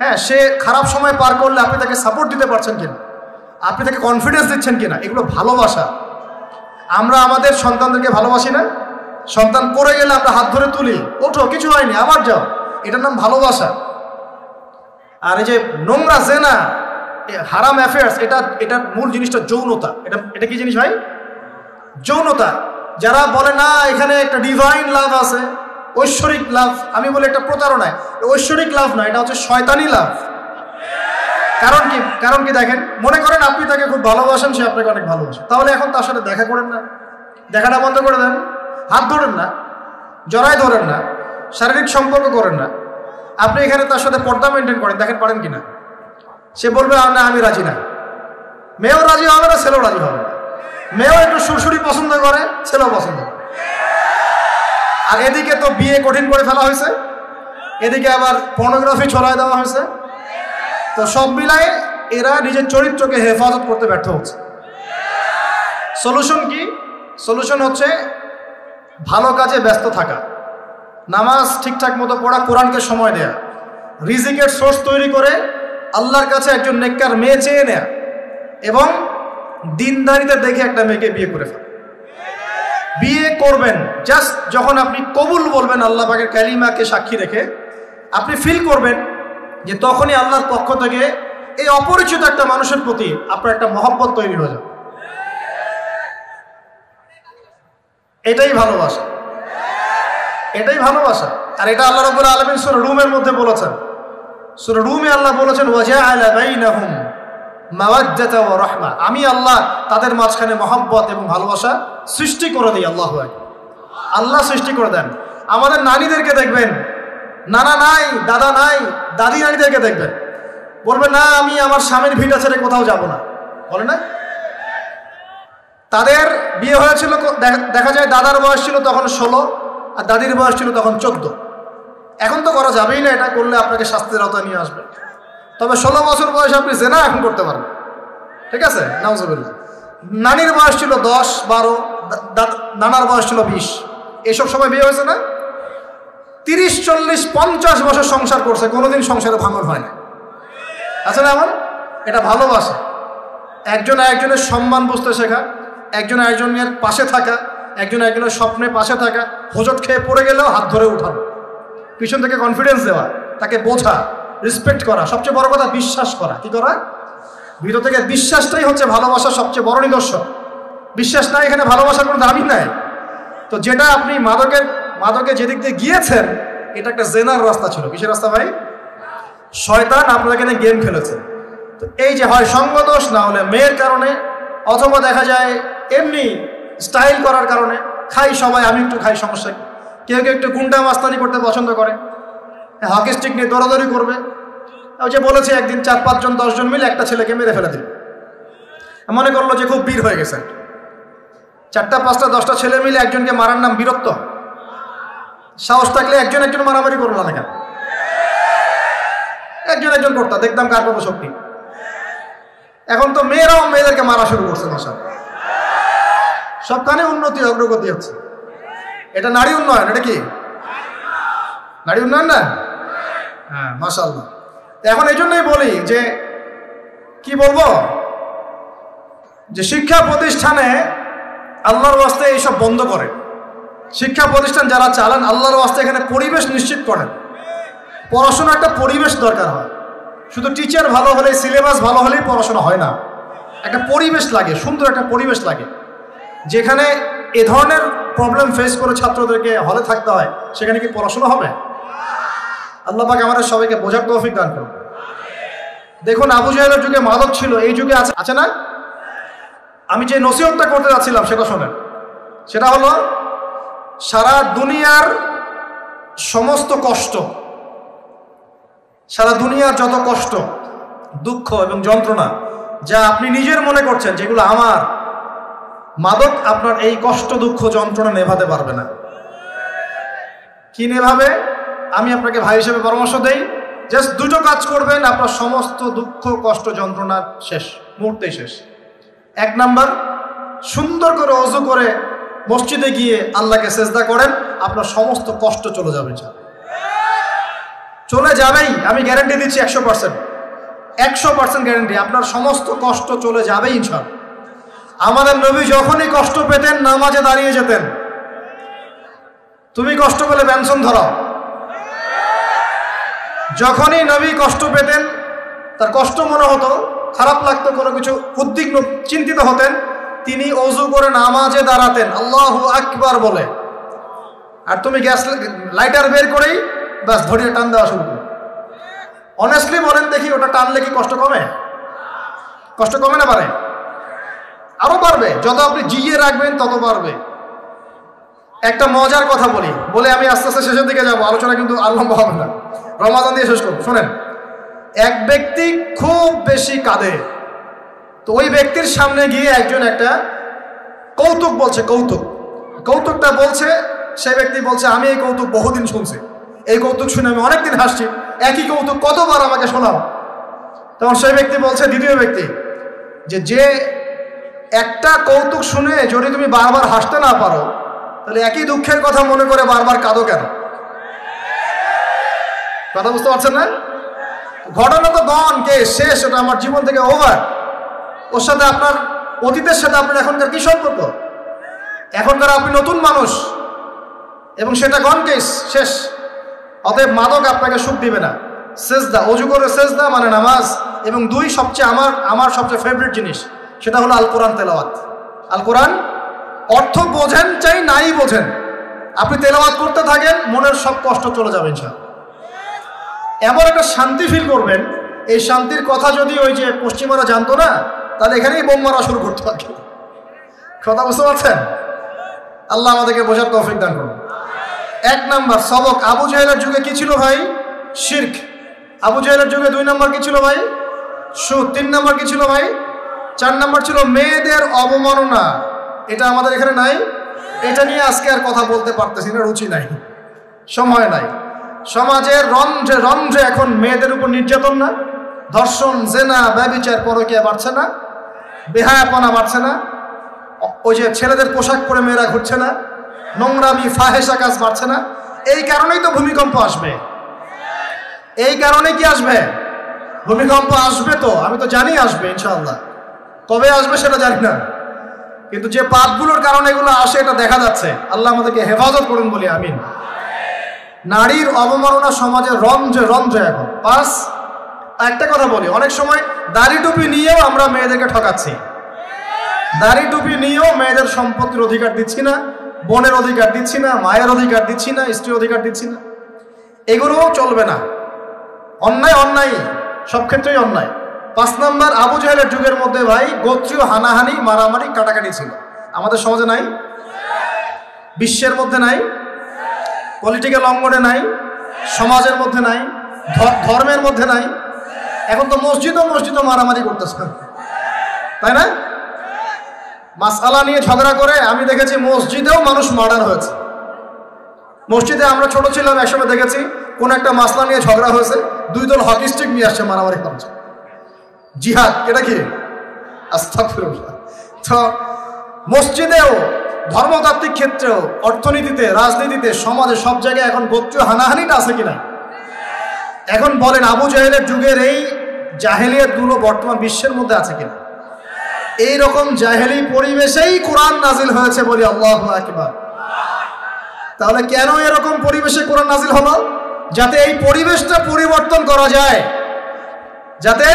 [SPEAKER 1] হ্যাঁ, সে খারাপ সময় পার করলে আপনি তাকে সাপোর্ট দিতে পারছেন কিনা, আপনি তাকে কনফিডেন্স দিচ্ছেন কিনা, এগুলো ভালোবাসা। আমরা আমাদের সন্তানদেরকে ভালোবাসি না? সন্তান পড়ে গেলে আমরা হাত ধরে তুলি, ওঠো, কিছু হয়নি, আবার যাও, এটার নাম ভালোবাসা। আর এই যে নোংরা জেনা, হারাম অ্যাফেয়ার্স, এটার মূল জিনিসটা যৌনতা। এটা কি জিনিস ভাই? যৌনতা। যারা বলে না এখানে একটা ডিভাইন লাভ আছে, ঐশ্বরিক লাভ, আমি বলি একটা প্রতারণায়। ঐশ্বরিক লাভ না, এটা হচ্ছে শয়তানি লাভ। কারণ কি দেখেন, মনে করেন আপনি তাকে খুব ভালোবাসেন, সে আপনাকে অনেক ভালোবাসে, তাহলে এখন তার সাথে দেখা করেন না, দেখাটা বন্ধ করে দেন, হাত ধরেন না, জড়ায় ধরেন না, শারীরিক সম্পর্ক করেন না, আপনি এখানে তার সাথে পর্দা মেনটেন করেন, দেখেন পারেন কিনা। সে বলবে না আমি রাজি না। মেয়েও রাজি হবে না, ছেলেও রাজি হবে না। মেয়েও একটু সুরসুরি পছন্দ করে, ছেলেও পছন্দ করে। আর এদিকে তো বিয়ে কঠিন করে ফেলা হয়েছে, এদিকে আবার পর্নোগ্রাফি ছড়ায় দেওয়া হয়েছে। তো সব মিলায় এরা নিজের চরিত্রকে হেফাজত করতে ব্যর্থ হচ্ছে। সলিউশন কি? সলিউশন হচ্ছে ভালো কাজে ব্যস্ত থাকা, নামাজ ঠিকঠাক মতো পড়া, কোরআনকে সময় দেয়া, রিজিকের সোর্স তৈরি করে আল্লাহর কাছে একজন নেককার মেয়ে চেয়ে নেয়া, এবং দিনদারিতে দেখে একটা মেয়েকে বিয়ে করে ফেলা। বিয়ে করবেন জাস্ট যখন আপনি কবুল বলবেন আল্লাহ পাকের কালিমাকে সাক্ষী রেখে, আপনি ফিল করবেন যে তখনই আল্লাহর পক্ষ থেকে এই অপরিচিত একটা মানুষের প্রতি আপনার একটা মহব্বত তৈরি হয়ে যাবে। এটাই ভালোবাসা, এটাই ভালোবাসা। আর এটা আল্লাহ রাব্বুল আলামিন সূরা রুমের মধ্যে বলেছেন। সূরা রুমে আল্লাহ বলেছেন ওয়াজআলা বাইনাহুম মাওয়াজ্জাতা ওয়া রাহমা, আমি আল্লাহ তাদের মাঝখানে মহব্বত এবং ভালোবাসা সৃষ্টি করে দিই। আল্লাহু আকবার, আল্লাহ সৃষ্টি করে দেন। আমাদের নারীদেরকে দেখবেন, নানা নাই, দাদা নাই, দাদি নারীদেরকে দেখবেন, বলবে না আমি আমার স্বামীর ভিটা ছেড়ে কোথাও যাব না, বলে না? তাদের বিয়ে হয়েছিল, দেখা যায় দাদার বয়স ছিল তখন 16 আর দাদির বয়স ছিল তখন 14। এখন তো করা যাবেই না, এটা করলে আপনাকে শাস্তির আওতায় নিয়ে আসবে। তবে 16 বছর বয়সে আপনি জেনা এখন করতে পারবেন, ঠিক আছে, নাউজুবিল্লাহ। নানির বয়স ছিল 10, 12, নানার বয়স ছিল 20, এইসব সময় বিয়ে হয়েছে না? 30, 40, 50 বছর সংসার করছে, কোনোদিন সংসারে ভাঙন হয় না, আছে না? এমন, এটা ভালোবাসা। একজন একজনের সম্মান বুঝতে শেখা, একজন একজনের পাশে থাকা, একজন একজনের স্বপ্নে পাশে থাকা, হোঁচট খেয়ে পড়ে গেলেও হাত ধরে উঠানো, পিছন থেকে কনফিডেন্স দেওয়া, তাকে বোঝা, রেসপেক্ট করা, সবচেয়ে বড় কথা বিশ্বাস করা। কি করা? ভিতর থেকে বিশ্বাসটাই হচ্ছে ভালোবাসার সবচেয়ে বড় নিদর্শন। বিশ্বাস নাই, এখানে ভালোবাসার কোনো দামই নাই। তো যেটা আপনি মাদকে যেদিক দিয়ে গিয়েছেন, এটা একটা জেনার রাস্তা ছিল। কিসের রাস্তা ভাই? শয়তান আপনাকে এখানে গেম খেলেছে। তো এই যে হয় সঙ্গদোষ, না হলে মেয়ের কারণে, অথবা দেখা যায় এমনি স্টাইল করার কারণে। খাই সবাই, আমি একটু খাই, সমস্যা কি? কেউ কেউ একটু গুন্ডা মাস্তানি করতে পছন্দ করে, হকি স্টিক নিয়ে দৌড়াদৌড়ি করবে। ওই যে বলেছে একদিন 4-5 জন 10 জন মিলে একটা ছেলেকে মেরে ফেলে দিল। মনে করলো যে খুব বীর হয়ে গেছে। 4টা 5টা 10টা ছেলে মিলে একজনকে মারার নাম বীরত্ব? সাহস থাকলে একজন মারামারি করলো না কেন? একজন করতো, দেখতাম কার কত শক্তি। এখন তো মেয়েরাও মেয়েদেরকে মারা শুরু করছে। মাশাআল্লাহ, সবখানে উন্নতি অগ্রগতি হচ্ছে। এটা নারী উন্নয়ন। এটা কি নারী উন্নয়ন না? হ্যাঁ, মাশাআল্লাহ। এখন এই জন্যই বলি যে কি বলবো, যে শিক্ষা প্রতিষ্ঠানে আল্লাহর ওয়াস্তে এইসব বন্ধ করে। শিক্ষা প্রতিষ্ঠান যারা চালান, আল্লাহর ওয়াস্তে এখানে পরিবেশ নিশ্চিত করেন। পড়াশোনা একটা পরিবেশ দরকার হয়। শুধু টিচার ভালো হলেই, সিলেবাস ভালো হলেই পড়াশোনা হয় না। একটা পরিবেশ লাগে, সুন্দর একটা পরিবেশ লাগে, যেখানে এ ধরনের প্রবলেম ফেস করে ছাত্রদেরকে হলে থাকতে হয়। সেখানে কি পড়াশোনা হবে? আল্লাহ পাক আমাদের সবাইকে বোঝার তৌফিক দান করুন। দেখুন, আবু জাহেলের যুগে মাদক ছিল, এই যুগে আছে না? আমি যে নসিহতটা করতে যাচ্ছিলাম সেটা শোনেন। সেটা হলো, সারা দুনিয়ার সমস্ত কষ্ট, সারা দুনিয়ার যত কষ্ট, দুঃখ এবং যন্ত্রণা যা আপনি নিজের মনে করছেন যেগুলো আমার, মাদক আপনার এই কষ্ট, দুঃখ, যন্ত্রণা নেভাতে পারবে না। কি নেভাবে? আমি আপনাকে ভাই হিসেবে পরামর্শ দেই, জাস্ট দুটো কাজ করবেন, আপনার সমস্ত দুঃখ, কষ্ট, যন্ত্রণা শেষ, মুহূর্তেই শেষ। 1 নাম্বার, সুন্দর করে ওযু করে মসজিদে গিয়ে আল্লাহকে সেজদা করেন, আপনার সমস্ত কষ্ট চলে যাবে। চলে যাবেই, আমি গ্যারান্টি দিচ্ছি 100% গ্যারান্টি, আপনার সমস্ত কষ্ট চলে যাবেই ইনশাআল্লাহ। আমাদের নবী যখনই কষ্ট পেতেন নামাজে দাঁড়িয়ে যেতেন। তুমি কষ্ট পেলে পেনশন ধরাও। যখনই নবী কষ্ট পেতেন, তার কষ্ট মনে হতো, খারাপ লাগতো, কোনো কিছু উদ্বিগ্ন, চিন্তিত হতেন, তিনি ওযু করে নামাজে দাঁড়াতেন আল্লাহু আকবার বলে। আর তুমি গ্যাস লাইটার বের করেই ব্যাস ধরিয়ে টান দেওয়া শুরু করো। অনেস্টলি বলেন দেখি, ওটা টানলে কি কষ্ট কমে? কষ্ট কমে না? পারে, আরো বাড়বে। যত আপনি জিয়ে রাখবেন তত বাড়বে। একটা মজার কথা বলে আমি আস্তে আস্তে শেষের দিকে যাবো, আলোচনা কিন্তু আর লম্বা হবে না, রমাদান দিয়ে শেষ করবো। শোনেন, এক ব্যক্তি খুব বেশি কাঁদে, তো ওই ব্যক্তির সামনে গিয়ে একজন একটা কৌতুক বলছে, কৌতুকটা বলছে, সেই ব্যক্তি বলছে আমি এই কৌতুক বহুদিন শুনছি, এই কৌতুক শুনে আমি অনেকদিন হাসছি, একই কৌতুক কতবার আমাকে শোনাও। তখন সেই ব্যক্তি বলছে, দ্বিতীয় ব্যক্তি, যে একটা কৌতুক শুনে যদি তুমি বারবার হাসতে না পারো, তাহলে একই দুঃখের কথা মনে করে বারবার কাঁদো কেন? কথা বুঝতে পারছেন না? ঘটনা তো গন, কে শেষ, ওটা আমার জীবন থেকে ওভার। ওর সাথে আপনার অতীতের সাথে আপনার এখনকার কি সম্পর্ক? এখনকার আপনি নতুন মানুষ, এবং সেটা গন, কেস শেষ। অতএব মাদক আপনাকে সুখ দিবে না। সেজদা, ওযু করে সেজদা মানে নামাজ, এবং 2 সবচেয়ে আমার সবচেয়ে ফেভারিট জিনিস, সেটা হলো আল কোরআন তেলাওয়াত। আল কোরআন অর্থ বোঝেন চাই নাই বোঝেন, আপনি তেলাওয়াত করতে থাকেন, মনের সব কষ্ট চলে যাবে ইনশাআল্লাহ। এমন একটা শান্তি ফিল করবেন, এই শান্তির কথা যদি ওই যে পশ্চিমারা জানতো না, তাহলে এখানেই বোম মারা শুরু করতে পারত। কথা বুঝতে পারছেন? আল্লাহ আমাদেরকে বোঝার তৌফিক দান করুন। 1 নাম্বার সবক, আবু জাহেলের যুগে কি ছিল ভাই? শিরক। আবু জাহেলের যুগে 2 নাম্বার কি ছিল ভাই? সুদ। 3 নাম্বার কি ছিল ভাই? 4 নাম্বার ছিল মেয়েদের অবমাননা। এটা আমাদের এখানে নাই। এটা নিয়ে আজকে আর কথা বলতে পারতেছি না, রুচি নাই, সময় নাই। সমাজের রন্ধ্রে রন্ধ্রে এখন মেয়েদের উপর নির্যাতন না? ধর্ষণ, জেনা, ব্যভিচার, পরকীয়া বাড়ছে না? বেহায়াপনা বাড়ছে না? ওই যে ছেলেদের পোশাক পরে মেয়েরা ঘুরছে না? নোংরামি, ফাহেসা কাজ বাড়ছে না? এই কারণেই তো ভূমিকম্প আসবে। এই কারণে কি আসবে? ভূমিকম্প আসবে। তো আমি তো জানি আসবে ইনশাআল্লাহ, কবে আসবে সেটা জানি না, কিন্তু যে পাপগুলোর কারণে এগুলো আসে এটা দেখা যাচ্ছে। আল্লাহ আমাদেরকে হেফাজত করুন বলি আমিন। নারীর অবমাননা সমাজে রন্ধ্রে রন্ধ্রে এখন। 5, একটা কথা বলি, অনেক সময় দাড়ি টুপি নিয়েও আমরা মেয়েদেরকে ঠকাচ্ছি। দাড়ি টুপি নিয়েও মেয়েদের সম্পত্তির অধিকার দিচ্ছি না, বোনের অধিকার দিচ্ছি না, মায়ের অধিকার দিচ্ছি না, স্ত্রীর অধিকার দিচ্ছি না, এগুলোও চলবে না। অন্যায় অন্যায়, সব ক্ষেত্রেই অন্যায়। 5 নম্বর, আবু জাহেলের যুগের মধ্যে ভাই গোত্রীয় হানাহানি, মারামারি, কাটাকাটি ছিল। আমাদের সমাজে নাই? বিশ্বের মধ্যে নাই? পলিটিক্যাল অঙ্গনে নাই? সমাজের মধ্যে নাই? ধর্মের মধ্যে নাই? এখন তো মসজিদও মারামারি করতেছে, তাই না? মাসআলা নিয়ে ঝগড়া করে আমি দেখেছি মসজিদেও মানুষ মার্ডার হয়েছে। মসজিদে আমরা ছোট ছিলাম, একসময় দেখেছি কোন একটা মাসলা নিয়ে ঝগড়া হয়েছে, 2 দল হকি স্টিক নিয়ে আসছে, মারামারি করছে। জিহাদ, এটা কি? আস্তাগফিরুল্লাহ। তো মসজিদেও, ধর্মতাত্ত্বিক ক্ষেত্রেও, অর্থনীতিতে, রাজনীতিতে, সমাজে, সব জায়গায় এখন গোত্রীয় হানাহানিটা আছে কিনা? এখন বলেন আবু জাহেলের যুগের এই জাহেলিয়াতগুলো বর্তমান বিশ্বের মধ্যে আছে কিনা? এই রকম জাহেলি পরিবেশেই কোরআন নাজিল হয়েছে, বলি আল্লাহু আকবার। তাহলে কেন এরকম পরিবেশে কোরআন নাজিল হলো? যাতে এই পরিবেশটা পরিবর্তন করা যায়, যাতে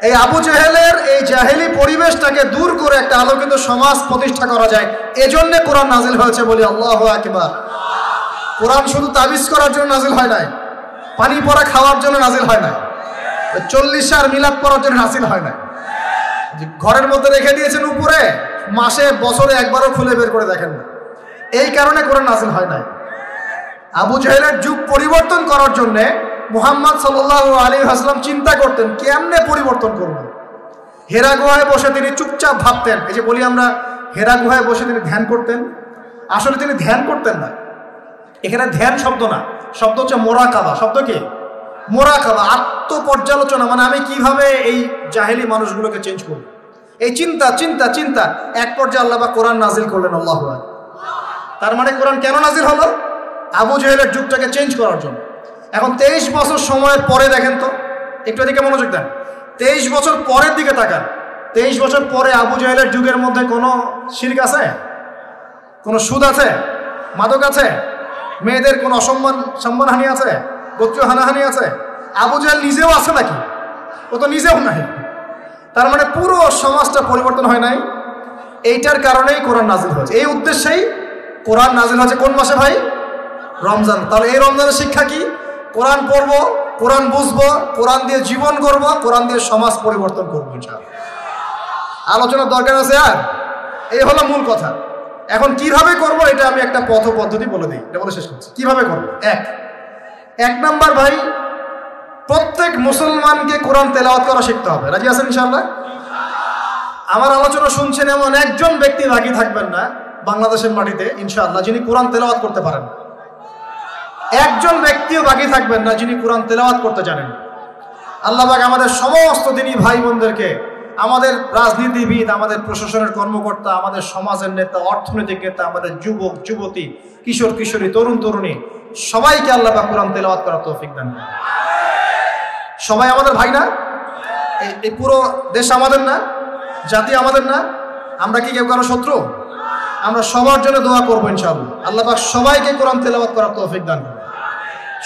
[SPEAKER 1] এই আবু জাহেলের এই জাহেলি পরিবেশটাকে দূর করে একটা আলোকিত সমাজ প্রতিষ্ঠা করা যায়। এজন্য কোরআন নাজিল হয়েছে, বলি আল্লাহু আকবার। কোরআন শুধু তাবিজ করার জন্য নাজিল হয় নাই, পানি পড়া খাওয়ার জন্য নাজিল হয় না, 40 আর মিলাদ পড়ার জন্য নাজিল হয় না। ঘরের মধ্যে রেখে দিয়েছেন উপরে, মাসে বছরে একবারও খুলে বের করে দেখেন না, এই কারণে কোরআন নাজিল হয় নাই। আবু জাহেলের যুগ পরিবর্তন করার জন্য মুহাম্মদ সাল্লাল্লাহু আলাইহি ওয়াসাল্লাম চিন্তা করতেন কেমনে পরিবর্তন করবেন। হেরা গুহায় বসে তিনি চুপচাপ ভাবতেন। এই যে বলি আমরা হেরা গুহায় বসে তিনি ধ্যান করতেন, আসলে তিনি ধ্যান করতেন না। এখানে ধ্যান শব্দ না, শব্দ হচ্ছে মোরাকাবা। শব্দ কি? মোরাকাবা, আত্মপর্যালোচনা। মানে আমি কিভাবে এই জাহেলি মানুষগুলোকে চেঞ্জ করব, এই চিন্তা চিন্তা চিন্তা। এক পর্যায়ে আল্লাহ পাক কোরআন নাজিল করলেন। আল্লাহু আকবার। তার মানে কোরআন কেন নাজিল হলো? আবু জাহেলের যুগটাকে চেঞ্জ করার জন্য। এখন 23 বছর সময়ের পরে দেখেন তো, একটু এদিকে মনোযোগ দেন। 23 বছর পরের দিকে তাকান। 23 বছর পরে আবু জাহেলের যুগের মধ্যে কোনো শিরক আছে? কোনো সুদ আছে? মাদক আছে? মেয়েদের কোনো সম্মানহানি আছে? গোত্রীয় হানাহানি আছে? আবু জাহেল নিজেও আছে নাকি? ও তো নিজেও নাই। তার মানে পুরো সমাজটা পরিবর্তন হয় নাই। এইটার কারণেই কোরআন নাজিল হয়েছে, এই উদ্দেশ্যেই কোরআন নাজিল হয়েছে। কোন মাসে ভাই? রমজান। তাহলে এই রমজানের শিক্ষা কি? কোরআন পড়বো, কোরআন বুঝবো, কোরআন দিয়ে জীবন করব, কোরআন দিয়ে সমাজ পরিবর্তন করবো ইনশাআল্লাহ। আলোচনার দরকার আছে আর? এই হলো মূল কথা। এখন কিভাবে করব এটা আমি একটা পদ্ধতি বলে দিই, এটা বলে শেষ করছি। কিভাবে করব? এক নাম্বার ভাই, প্রত্যেক মুসলমানকে কোরআন তেলাওয়াত করা শিখতে হবে। রাজি আছেন ইনশাআল্লাহ? আমার আলোচনা শুনছেন এমন একজন ব্যক্তি বাকি থাকবেন না বাংলাদেশের মাটিতে ইনশাআল্লাহ যিনি কোরআন তেলাওয়াত করতে পারেন। একজন ব্যক্তিও বাকি থাকবেন না যিনি কোরআন তেলাওয়াত করতে জানেন। আল্লাহ পাক আমাদের সমস্ত দিনী ভাই বোনদেরকে, আমাদের রাজনীতিবিদ, আমাদের প্রশাসনের কর্মকর্তা, আমাদের সমাজের নেতা, অর্থনৈতিক নেতা, আমাদের যুবক যুবতী, কিশোর কিশোরী, তরুণ তরুণী, সবাইকে আল্লাহ পাক কোরআন তেলাওয়াত করার তৌফিক দান করেন। সবাই আমাদের ভাই না? এই পুরো দেশ আমাদের না? জাতি আমাদের না? আমরা কি কেউ কারো শত্রু? আমরা সবার জন্য দোয়া করবো ইনশাআল্লাহ। আল্লাহ পাক সবাইকে কোরআন তেলাওয়াত করার তৌফিক দান করেন।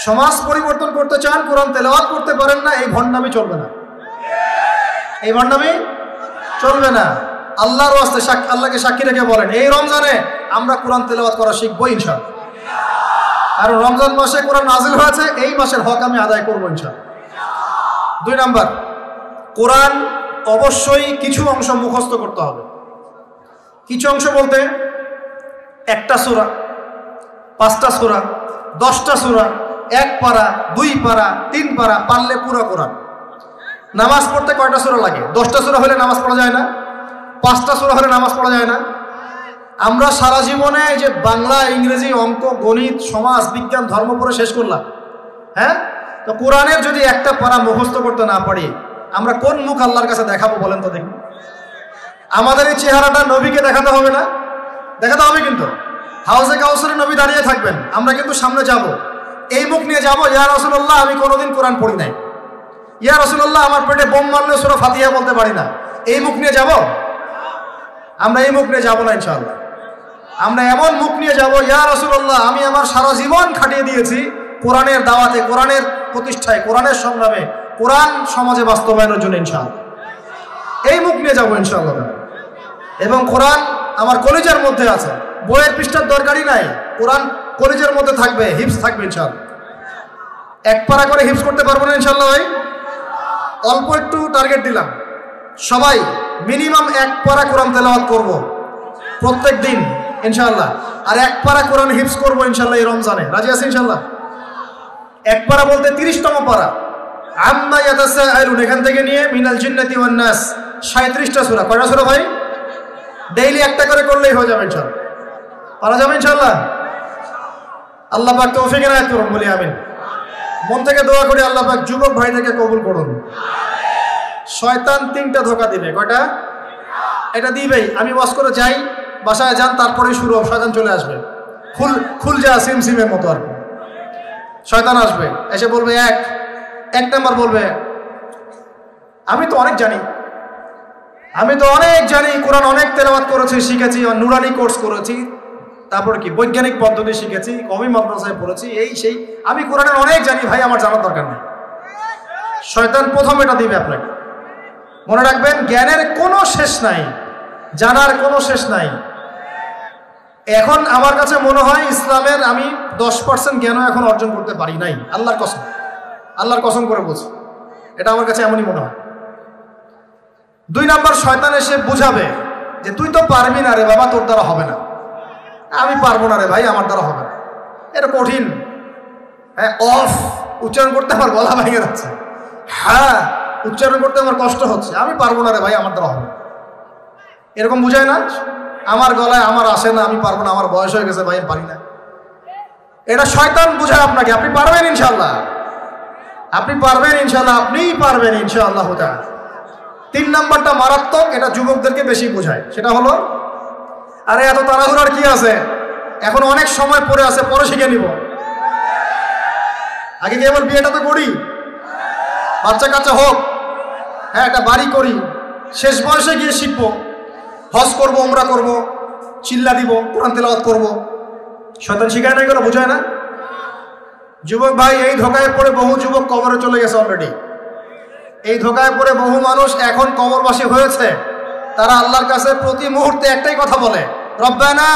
[SPEAKER 1] সমাজ পরিবর্তন করতে চান, কোরআন তেলাওয়াত করতে পারেন না, এই ভণ্ডামি চলবে না, এই ভণ্ডামি চলবে না। আল্লাহর ওয়াস্তে আল্লাহকে সাক্ষী রেখে বলেন, এই রমজানে আমরা কোরআন তেলাওয়াত করা শিখবো ইনশাআল্লাহ। কারণ রমজান মাসে কোরআন নাজিল হয়েছে, এই মাসের হক আমি আদায় করবো ইনশাআল্লাহ। 2 নাম্বার, কোরআন অবশ্যই কিছু অংশ মুখস্থ করতে হবে। কিছু অংশ বলতে 1টা সূরা, 5টা সূরা, 10টা সূরা, 1 পারা, 2 পারা, 3 পারা, পারলে পুরো কোরআন। নামাজ পড়তে কয়টা সূরা লাগে? 10টা সূরা হলে নামাজ পড়া যায় না? 5টা সূরা হলে নামাজ পড়া যায় না? আমরা সারা জীবনে এই যে বাংলা, ইংরেজি, অঙ্ক, গণিত, সমাজ, বিজ্ঞান, ধর্ম পড়ে শেষ করলাম, হ্যাঁ? তো কোরআনের যদি একটা পারা মুখস্থ করতে না পারি, আমরা কোন মুখ আল্লাহর কাছে দেখাবো বলেন তো দেখুন। আমাদের এই চেহারাটা নবীকে দেখাতে হবে না? দেখাতে হবে। কিন্তু হাউজে কাউসারে নবী দাঁড়িয়ে থাকবেন, আমরা কিন্তু সামনে যাব, এই মুখ নিয়ে যাব, ইয়া রাসূলুল্লাহ আমি কোনোদিন কোরআন পড়ি নাই, ইয়া রাসূলুল্লাহ আমার পেটে বোম মারলে সূরা ফাতিহা বলতে পারি না, এই মুখ নিয়ে যাব? আমরা এই মুখ নিয়ে যাব না ইনশাআল্লাহ। আমরা এমন মুখ নিয়ে যাব, ইয়া রাসূলুল্লাহ আমি আমার সারা জীবন খাটিয়ে দিয়েছি কোরআনের দাওয়াতে, কোরআনের প্রতিষ্ঠায়, কোরআনের সংগ্রামে, কোরআন সমাজে বাস্তবায়নের জন্য ইনশাআল্লাহ। এই মুখ নিয়ে যাবো ইনশাআল্লাহ। এবং কোরআন আমার কলেজের মধ্যে আছে, বইয়ের পৃষ্ঠার দরকারই নাই, কোরআন কলেজের মধ্যে থাকবে, হিফজ থাকবে ইনশাআল্লাহ। এক পারা করে হিফজ করতে পারবো না ইনশাআল্লাহ ভাই? অল্প একটু টার্গেট দিলাম, সবাই মিনিমাম এক পারা কোরআন তেলাওয়াত করব প্রত্যেক দিন ইনশাআল্লাহ, আর এক পারা কোরআন হিফজ করবো ইনশাআল্লাহ এই রমজানে। রাজি আছে ইনশাআল্লাহ? এক পারা বলতে 30তম পারা, আম্মা ইয়াতাসাআলুন, এখান থেকে নিয়ে মিনাল জিন্নাতি ওয়ান নাস, 37টা সূরা। কয়টা সূরা ভাই? ডেইলি একটা করে করলেই হয়ে যাবে ইনশাআল্লাহ। পারা যাবে ইনশাআল্লাহ? আল্লাহ পাক তৌফিক এনায়েত করুন, বলি আমিন। মন থেকে দোয়া করি আল্লাহ পাক যুবক ভাইদেরকে কবুল করুন। শয়তান 3টা ধোঁকা দিবে। কয়টা? এটা দিবেই। আমি ওয়াজ করে যাই, বাসায় যান, তারপরে শুরু হবে, শয়তান চলে আসবে, খুল যা সিমসিমের মতো আর কি। শয়তান আসবে, এসে বলবে এক নাম্বার বলবে, আমি তো অনেক জানি, কোরআন অনেক তেলাওয়াত করেছি, শিখেছি, নুরানি কোর্স করেছি, তারপর কি বৈজ্ঞানিক পদ্ধতি শিখেছি, কওমি মাদ্রাসায় পড়েছি, এই সেই, আমি কোরআনের অনেক জানি ভাই, আমার জানার দরকার নেই। শয়তান প্রথম এটা দিবে আপনাকে। মনে রাখবেন, জ্ঞানের কোনো শেষ নাই, জানার কোনো শেষ নাই। এখন আমার কাছে মনে হয় ইসলামের আমি 10% জ্ঞানও এখন অর্জন করতে পারি নাই, আল্লাহর কসম করে বলছি, এটা আমার কাছে এমনই মনে হয়। 2 নাম্বার, শয়তান এসে বুঝাবে যে তুই তো পারবি না রে বাবা, তোর দ্বারা হবে না। আমি পারবো না রে ভাই, আমার দ্বারা হবে না, এটা কঠিন। হ্যাঁ, অফ উচ্চারণ করতে আমার গলা ভেঙে যাচ্ছে, হ্যাঁ উচ্চারণ করতে আমার কষ্ট হচ্ছে, আমি পারবো না রে ভাই, আমার দ্বারা হবে না। এরকম বুঝায় না, আমার গলায় আমার আসে না, আমি পারবো না, আমার বয়স হয়ে গেছে ভাই, আমি পারি না। এটা শয়তান বুঝায় আপনাকে। আপনি পারবেন ইনশাআল্লাহ, আপনিই পারবেন ইনশাআল্লাহ। 3 নাম্বারটা মারাত্মক, এটা যুবকদেরকে বেশি বোঝায়। সেটা হলো, আরে এত তাড়াহুড়ার কি আছে, এখন অনেক সময় পড়ে আছে, পরে শিখে নিব। আগে কি এবার বিয়েটা তো করি, বাচ্চা কাচ্চা হোক, হ্যাঁ একটা বাড়ি করি, শেষ বয়সে গিয়ে শিখবো, হজ করবো, উমরা করবো, চিল্লা দিব, কোরআন তেলাওয়াত করবো। শয়তান শিখায় না, এগুলো বোঝায় না। যুবক ভাই, এই ধোকায় পড়ে বহু যুবক কবরে চলে গেছে অলরেডি। এই ধোকায় পড়ে বহু মানুষ এখন কবরবাসী হয়েছে। তারা আল্লাহর কাছে প্রতি মুহূর্তে একটাই কথা বলে, রব্বানা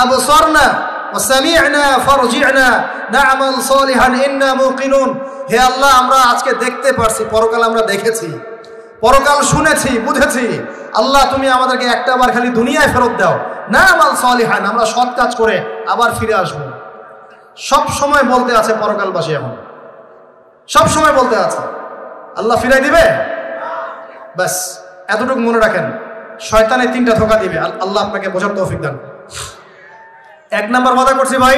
[SPEAKER 1] আবসারনা ওয়া সামি'না ফারজি'না না'মাল সালিহান ইন্না মুকিনুন। হে আল্লাহ, আমরা আজকে দেখতে পারছি, পরকাল আমরা দেখেছি, পরকাল শুনেছি, বুঝেছি। আল্লাহ, তুমি আমাদেরকে একটা বার খালি দুনিয়ায় ফেরত দাও, না'মাল সালিহান, আমরা সৎ কাজ করে আবার ফিরে আসবো। সব সময় বলতে আছে পরকালবাসী, এখন সব সময় বলতে আছে। আল্লাহ ফিরাই দিবে? ব্যাস এতটুকু মনে রাখেন, শয়তানে 3টা ধোঁকা দিবে। আল্লাহ আপনাকে বোঝার তৌফিক দান। 1 নাম্বার কথা করছি ভাই,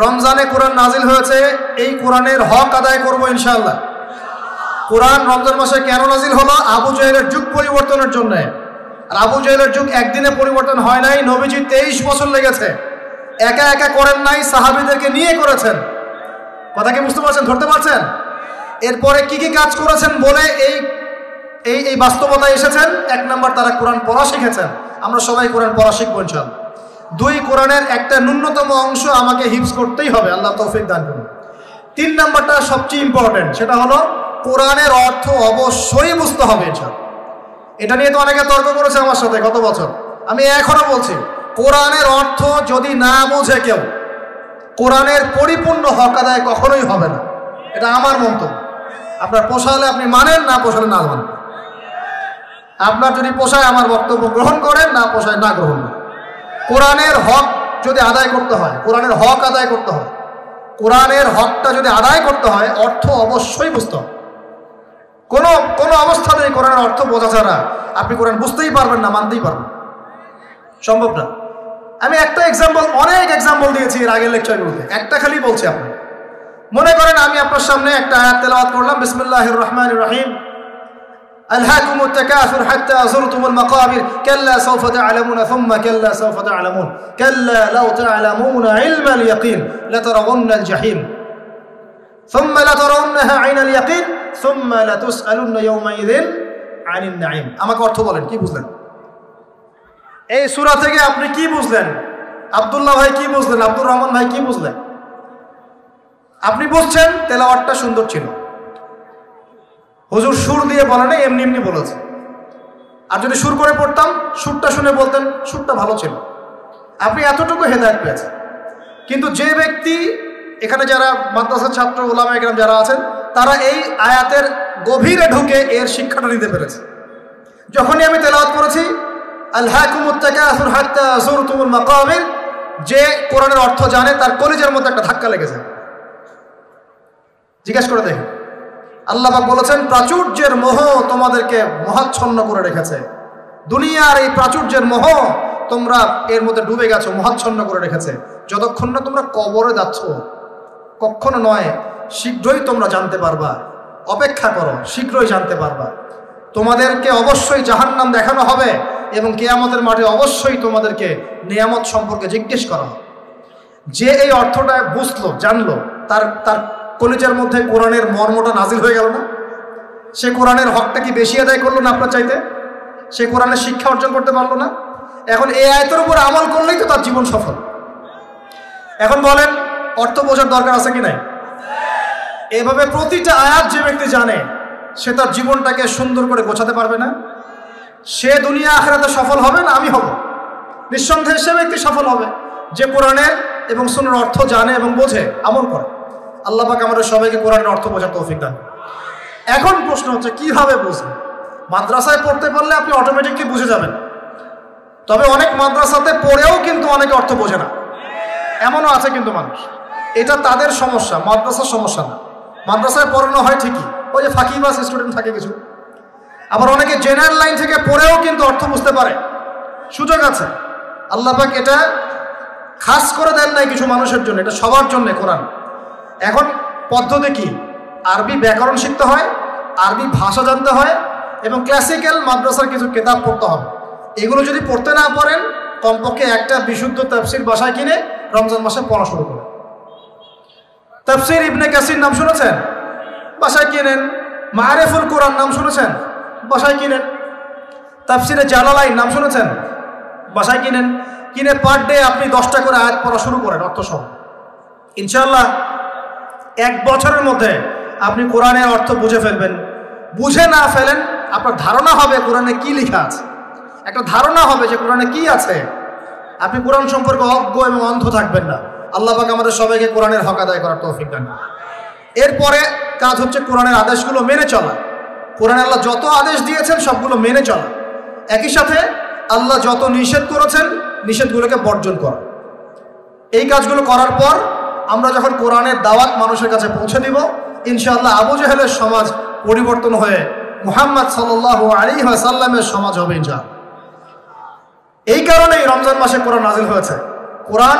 [SPEAKER 1] রমজানে কোরআন নাজিল হয়েছে, এই কোরআনের হক আদায় করবো ইনশাআল্লাহ। কোরআন রমজান মাসে কেন নাজিল হলো? আবু জাহেলের যুগ পরিবর্তনের জন্য। আর আবু জাহেলের যুগ একদিনে পরিবর্তন হয় নাই, নবীজি 23 বছর লেগেছে। একা একা করেন নাই, সাহাবীদেরকে নিয়ে করেছেন। কথা কি বুঝতে পারছেন, ধরতে পারছেন? এরপরে কি কি কাজ করেছেন বলে এই বাস্তবতায় এসেছেন। 1 নাম্বার, তারা কোরআন পড়া শিখেছেন। আমরা সবাই কোরআন পড়া শিখবো ইনশাআল্লাহ। 2, কোরআনের একটা ন্যূনতম অংশ আমাকে হিফজ করতেই হবে, আল্লাহ তৌফিক দান করুন। 3 নাম্বারটা সবচেয়ে ইম্পর্টেন্ট, সেটা হলো কোরআনের অর্থ অবশ্যই বুঝতে হবে ইনশাআল্লাহ। এটা নিয়ে তো অনেকে তর্ক করেছে আমার সাথে গত বছর। আমি এখনো বলছি, কোরআনের অর্থ যদি না বোঝে কেউ, কোরআনের পরিপূর্ণ হক আদায় কখনোই হবে না। এটা আমার মন্তব্য। আপনার পোষালে আপনি মানেন, না পোষালে না মানেন। আপনার যদি পোষায় আমার বক্তব্য গ্রহণ করেন, না পোষায় না গ্রহণ করেন। কোরআনের হক যদি আদায় করতে হয়, কোরআনের হক আদায় করতে হয়, কোরআনের হকটা যদি আদায় করতে হয়, অর্থ অবশ্যই বুঝতে হবে। কোনো অবস্থাতেই কোরআনের অর্থ বোঝা ছাড়া আপনি কোরআন বুঝতেই পারবেন না, মানতেই পারবেন সম্ভব না। আমি একটা এক্সাম্পল, অনেক এক্সাম্পল দিয়েছি এর আগের লেকচারগুলোতে, একটা খালি বলছি। আপনি মনে করেন আমি আপনার সামনে একটা আয়াত তেলাওয়াত করলাম, বিসমিল্লাহির রহমানির রহিম, আলহাকুমুত তাকাসুর হাত্তা যুরতুমুল মাকাবির কাল্লা সাওফা তা'লামুনা সুম্মা কাল্লা সাওফা তা'লামুন কাল্লা লাউ তা'লামুনা ইলমাল ইয়াকিন লাতারাউন্নাল জাহিম সুম্মা লাতারাউন্নাহা আইনাল ইয়াকিন সুম্মা লাতুসআলুন্না ইয়াওমাইযিন আনিন নাঈম। আমাকে অর্থ বলেন, কি বুঝলেন এই সূরা থেকে? আপনি কি বুঝলেন? আব্দুল্লাহ ভাই কি বুঝলেন? আব্দুর রহমান ভাই কি বুঝলেন? আপনি বুঝছেন তেলাওয়াতটা সুন্দর ছিল, হুজুর সুর দিয়ে বলে না, এমনি এমনি বলেছে। আর যদি সুর করে পড়তাম, সুরটা শুনে বলতেন সুরটা ভালো ছিল, আপনি এতটুকু হেদায়েত পেয়েছেন। কিন্তু যে ব্যক্তি, এখানে যারা মাদ্রাসার ছাত্র উলামায়ে কেরাম যারা আছেন, তারা এই আয়াতের গভীরে ঢুকে এর শিক্ষাটা নিতে পেরেছে। যখনই আমি তেলাওয়াত করেছি আলহাকুমুত তাকাসুর হাত্তা যুরতুমুল মাকাবির, যে কোরআনের অর্থ জানে তার কলিজার মধ্যে একটা ধাক্কা লেগেছে। জিজ্ঞাসা করে দেখেন, আল্লাহ পাক বলেছেন প্রাচুর্যের মোহ তোমাদেরকে মহাচ্ছন্ন করে রেখেছে। দুনিয়ার এই প্রাচুর্যের মোহ তোমরা এর মধ্যে ডুবে গেছো, মহাচ্ছন্ন করে রেখেছে। যতক্ষণ না তোমরা কবরে যাচ্ছ, কখনো নয়, শীঘ্রই তোমরা জানতে পারবা। অপেক্ষা করো, শীঘ্রই জানতে পারবা। তোমাদেরকে অবশ্যই জাহান্নাম দেখানো হবে এবং কিয়ামতের মাঠে অবশ্যই তোমাদেরকে নিয়ামত সম্পর্কে জিজ্ঞেস করা হবে। যে এই অর্থটা বুঝলো, জানলো, তার কলিজার মধ্যে কোরআনের মর্মটা নাজিল হয়ে গেল না? সে কোরআনের হকটা কি বেশি আদায় করলো না আপনার চাইতে? সে কোরআনের শিক্ষা অর্জন করতে পারলো না? এখন এই আয়াতের উপর আমল করলেই তো তার জীবন সফল। এখন বলেন অর্থ বোঝার দরকার আছে কি নাই? এভাবে প্রতিটা আয়াত যে ব্যক্তি জানে সে তার জীবনটাকে সুন্দর করে গোছাতে পারবে না? সে দুনিয়া আখিরাতে সফল হবে না আমি হব? নিঃসন্দেহে সে ব্যক্তি সফল হবে যে কোরআনের এবং সুন্নাহর অর্থ জানে এবং বোঝে, আমল করে। আল্লাহ পাক আমাদের সবাইকে কোরআনের অর্থ বোঝার তৌফিক দান। এখন প্রশ্ন হচ্ছে কিভাবে বুঝবেন? মাদ্রাসায় পড়তে পারলে আপনি অটোমেটিকলি বুঝে যাবেন, তবে অনেক মাদ্রাসাতে পড়েও কিন্তু অনেকে অর্থ বোঝে না, এমনও আছে কিন্তু মানুষ। এটা তাদের সমস্যা, মাদ্রাসার সমস্যা না। মাদ্রাসায় পড়ানো হয় ঠিকই, ওই যে ফাঁকিবাজ স্টুডেন্ট থাকে কিছু। আবার অনেকে জেনারেল লাইন থেকে পড়েও কিন্তু অর্থ বুঝতে পারে, সুযোগ আছে। আল্লাহ পাক এটা খাস করে দেন নাই কিছু মানুষের জন্য, এটা সবার জন্য কোরআন। এখন পদ্ধতি কি? আরবি ব্যাকরণ শিখতে হয়, আরবি ভাষা জানতে হয় এবং ক্লাসিক্যাল মাদ্রাসার কিছু কিতাব পড়তে হবে। এগুলো যদি পড়তে না পারেন, কমপক্ষে একটা বিশুদ্ধ তাফসীর বাসায় কিনে রমজান মাসে পড়া শুরু করেন। তাফসীর ইবনে কাসির নাম শুনেছেন? বাসায় কিনেন। মারিফুল কোরআন নাম শুনেছেন? বাসায় কিনেন। তাফসীরে জালালাইন নাম শুনেছেন? বাসায় কিনেন। কিনে পার ডে আপনি 10টা করে আয়াত পড়া শুরু করেন অর্থ সহ। ইনশাআল্লাহ 1 বছরের মধ্যে আপনি কোরআনের অর্থ বুঝে ফেলবেন। বুঝে না ফেলেন, আপনার ধারণা হবে কোরআনে কি লেখা আছে, একটা ধারণা হবে যে কোরআনে কি আছে। আপনি কোরআন সম্পর্কে অজ্ঞ এবং অন্ধ থাকবেন না। আল্লাহ পাক আমাদের সবাইকে কোরআনের হক আদায় করার তৌফিক দান। এরপরে কাজ হচ্ছে কোরআনের আদেশগুলো মেনে চলা। কোরআনে আল্লাহ যত আদেশ দিয়েছেন সবগুলো মেনে চলা। একই সাথে আল্লাহ যত নিষেধ করেছেন নিষেধগুলোকে বর্জন করা। এই কাজগুলো করার পর আমরা যখন কোরআনের দাওয়াত মানুষের কাছে পৌঁছে দিব, ইনশাআল্লাহ আবু জাহেলের সমাজ পরিবর্তন হয়ে মুহাম্মদ সাল্লাল্লাহু আলাইহি ওয়াসাল্লামের সমাজ হবে ইনশাআল্লাহ। এই কারণেই রমজান মাসে কোরআন নাজিল হয়েছে। কোরআন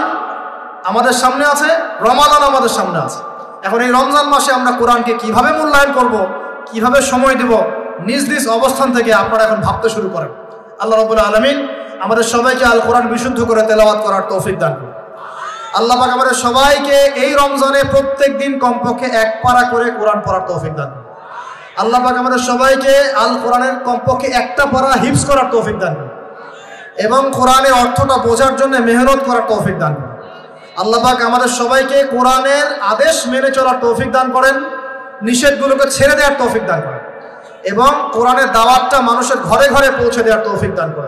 [SPEAKER 1] আমাদের সামনে আছে, রমাদান আমাদের সামনে আছে। এখন এই রমজান মাসে আমরা কোরআনকে কিভাবে মূল্যায়ন করব, কিভাবে সময় দেব, নিজ নিজ অবস্থান থেকে আপনারা এখন ভাবতে শুরু করেন। আল্লাহ রাব্বুল আলামিন আমাদের সবাইকে আল কোরআন বিশুদ্ধ করে তেলাওয়াত করার তৌফিক দান করুন। আল্লাহ পাক আমাদের সবাইকে এই রমজানে প্রত্যেক দিন কমপক্ষে 1 পারা করে কোরআন পড়ার তৌফিক দান করুন। আল্লাহ পাক আমাদের সবাইকে আল কোরআনের কমপক্ষে 1টা পারা হিফজ করার তৌফিক দান করুন এবং কোরআনের অর্থটা বোঝার জন্য মেহনত করার তৌফিক দান করুন। আল্লাহ পাক আমাদের সবাইকে কোরআনের আদেশ মেনে চলার তৌফিক দান করেন, নিষেধগুলোকে ছেড়ে দেওয়ার তৌফিক দান করেন এবং কোরআনের দাওয়াতটা মানুষের ঘরে ঘরে পৌঁছে দেওয়ার তৌফিক দান করেন।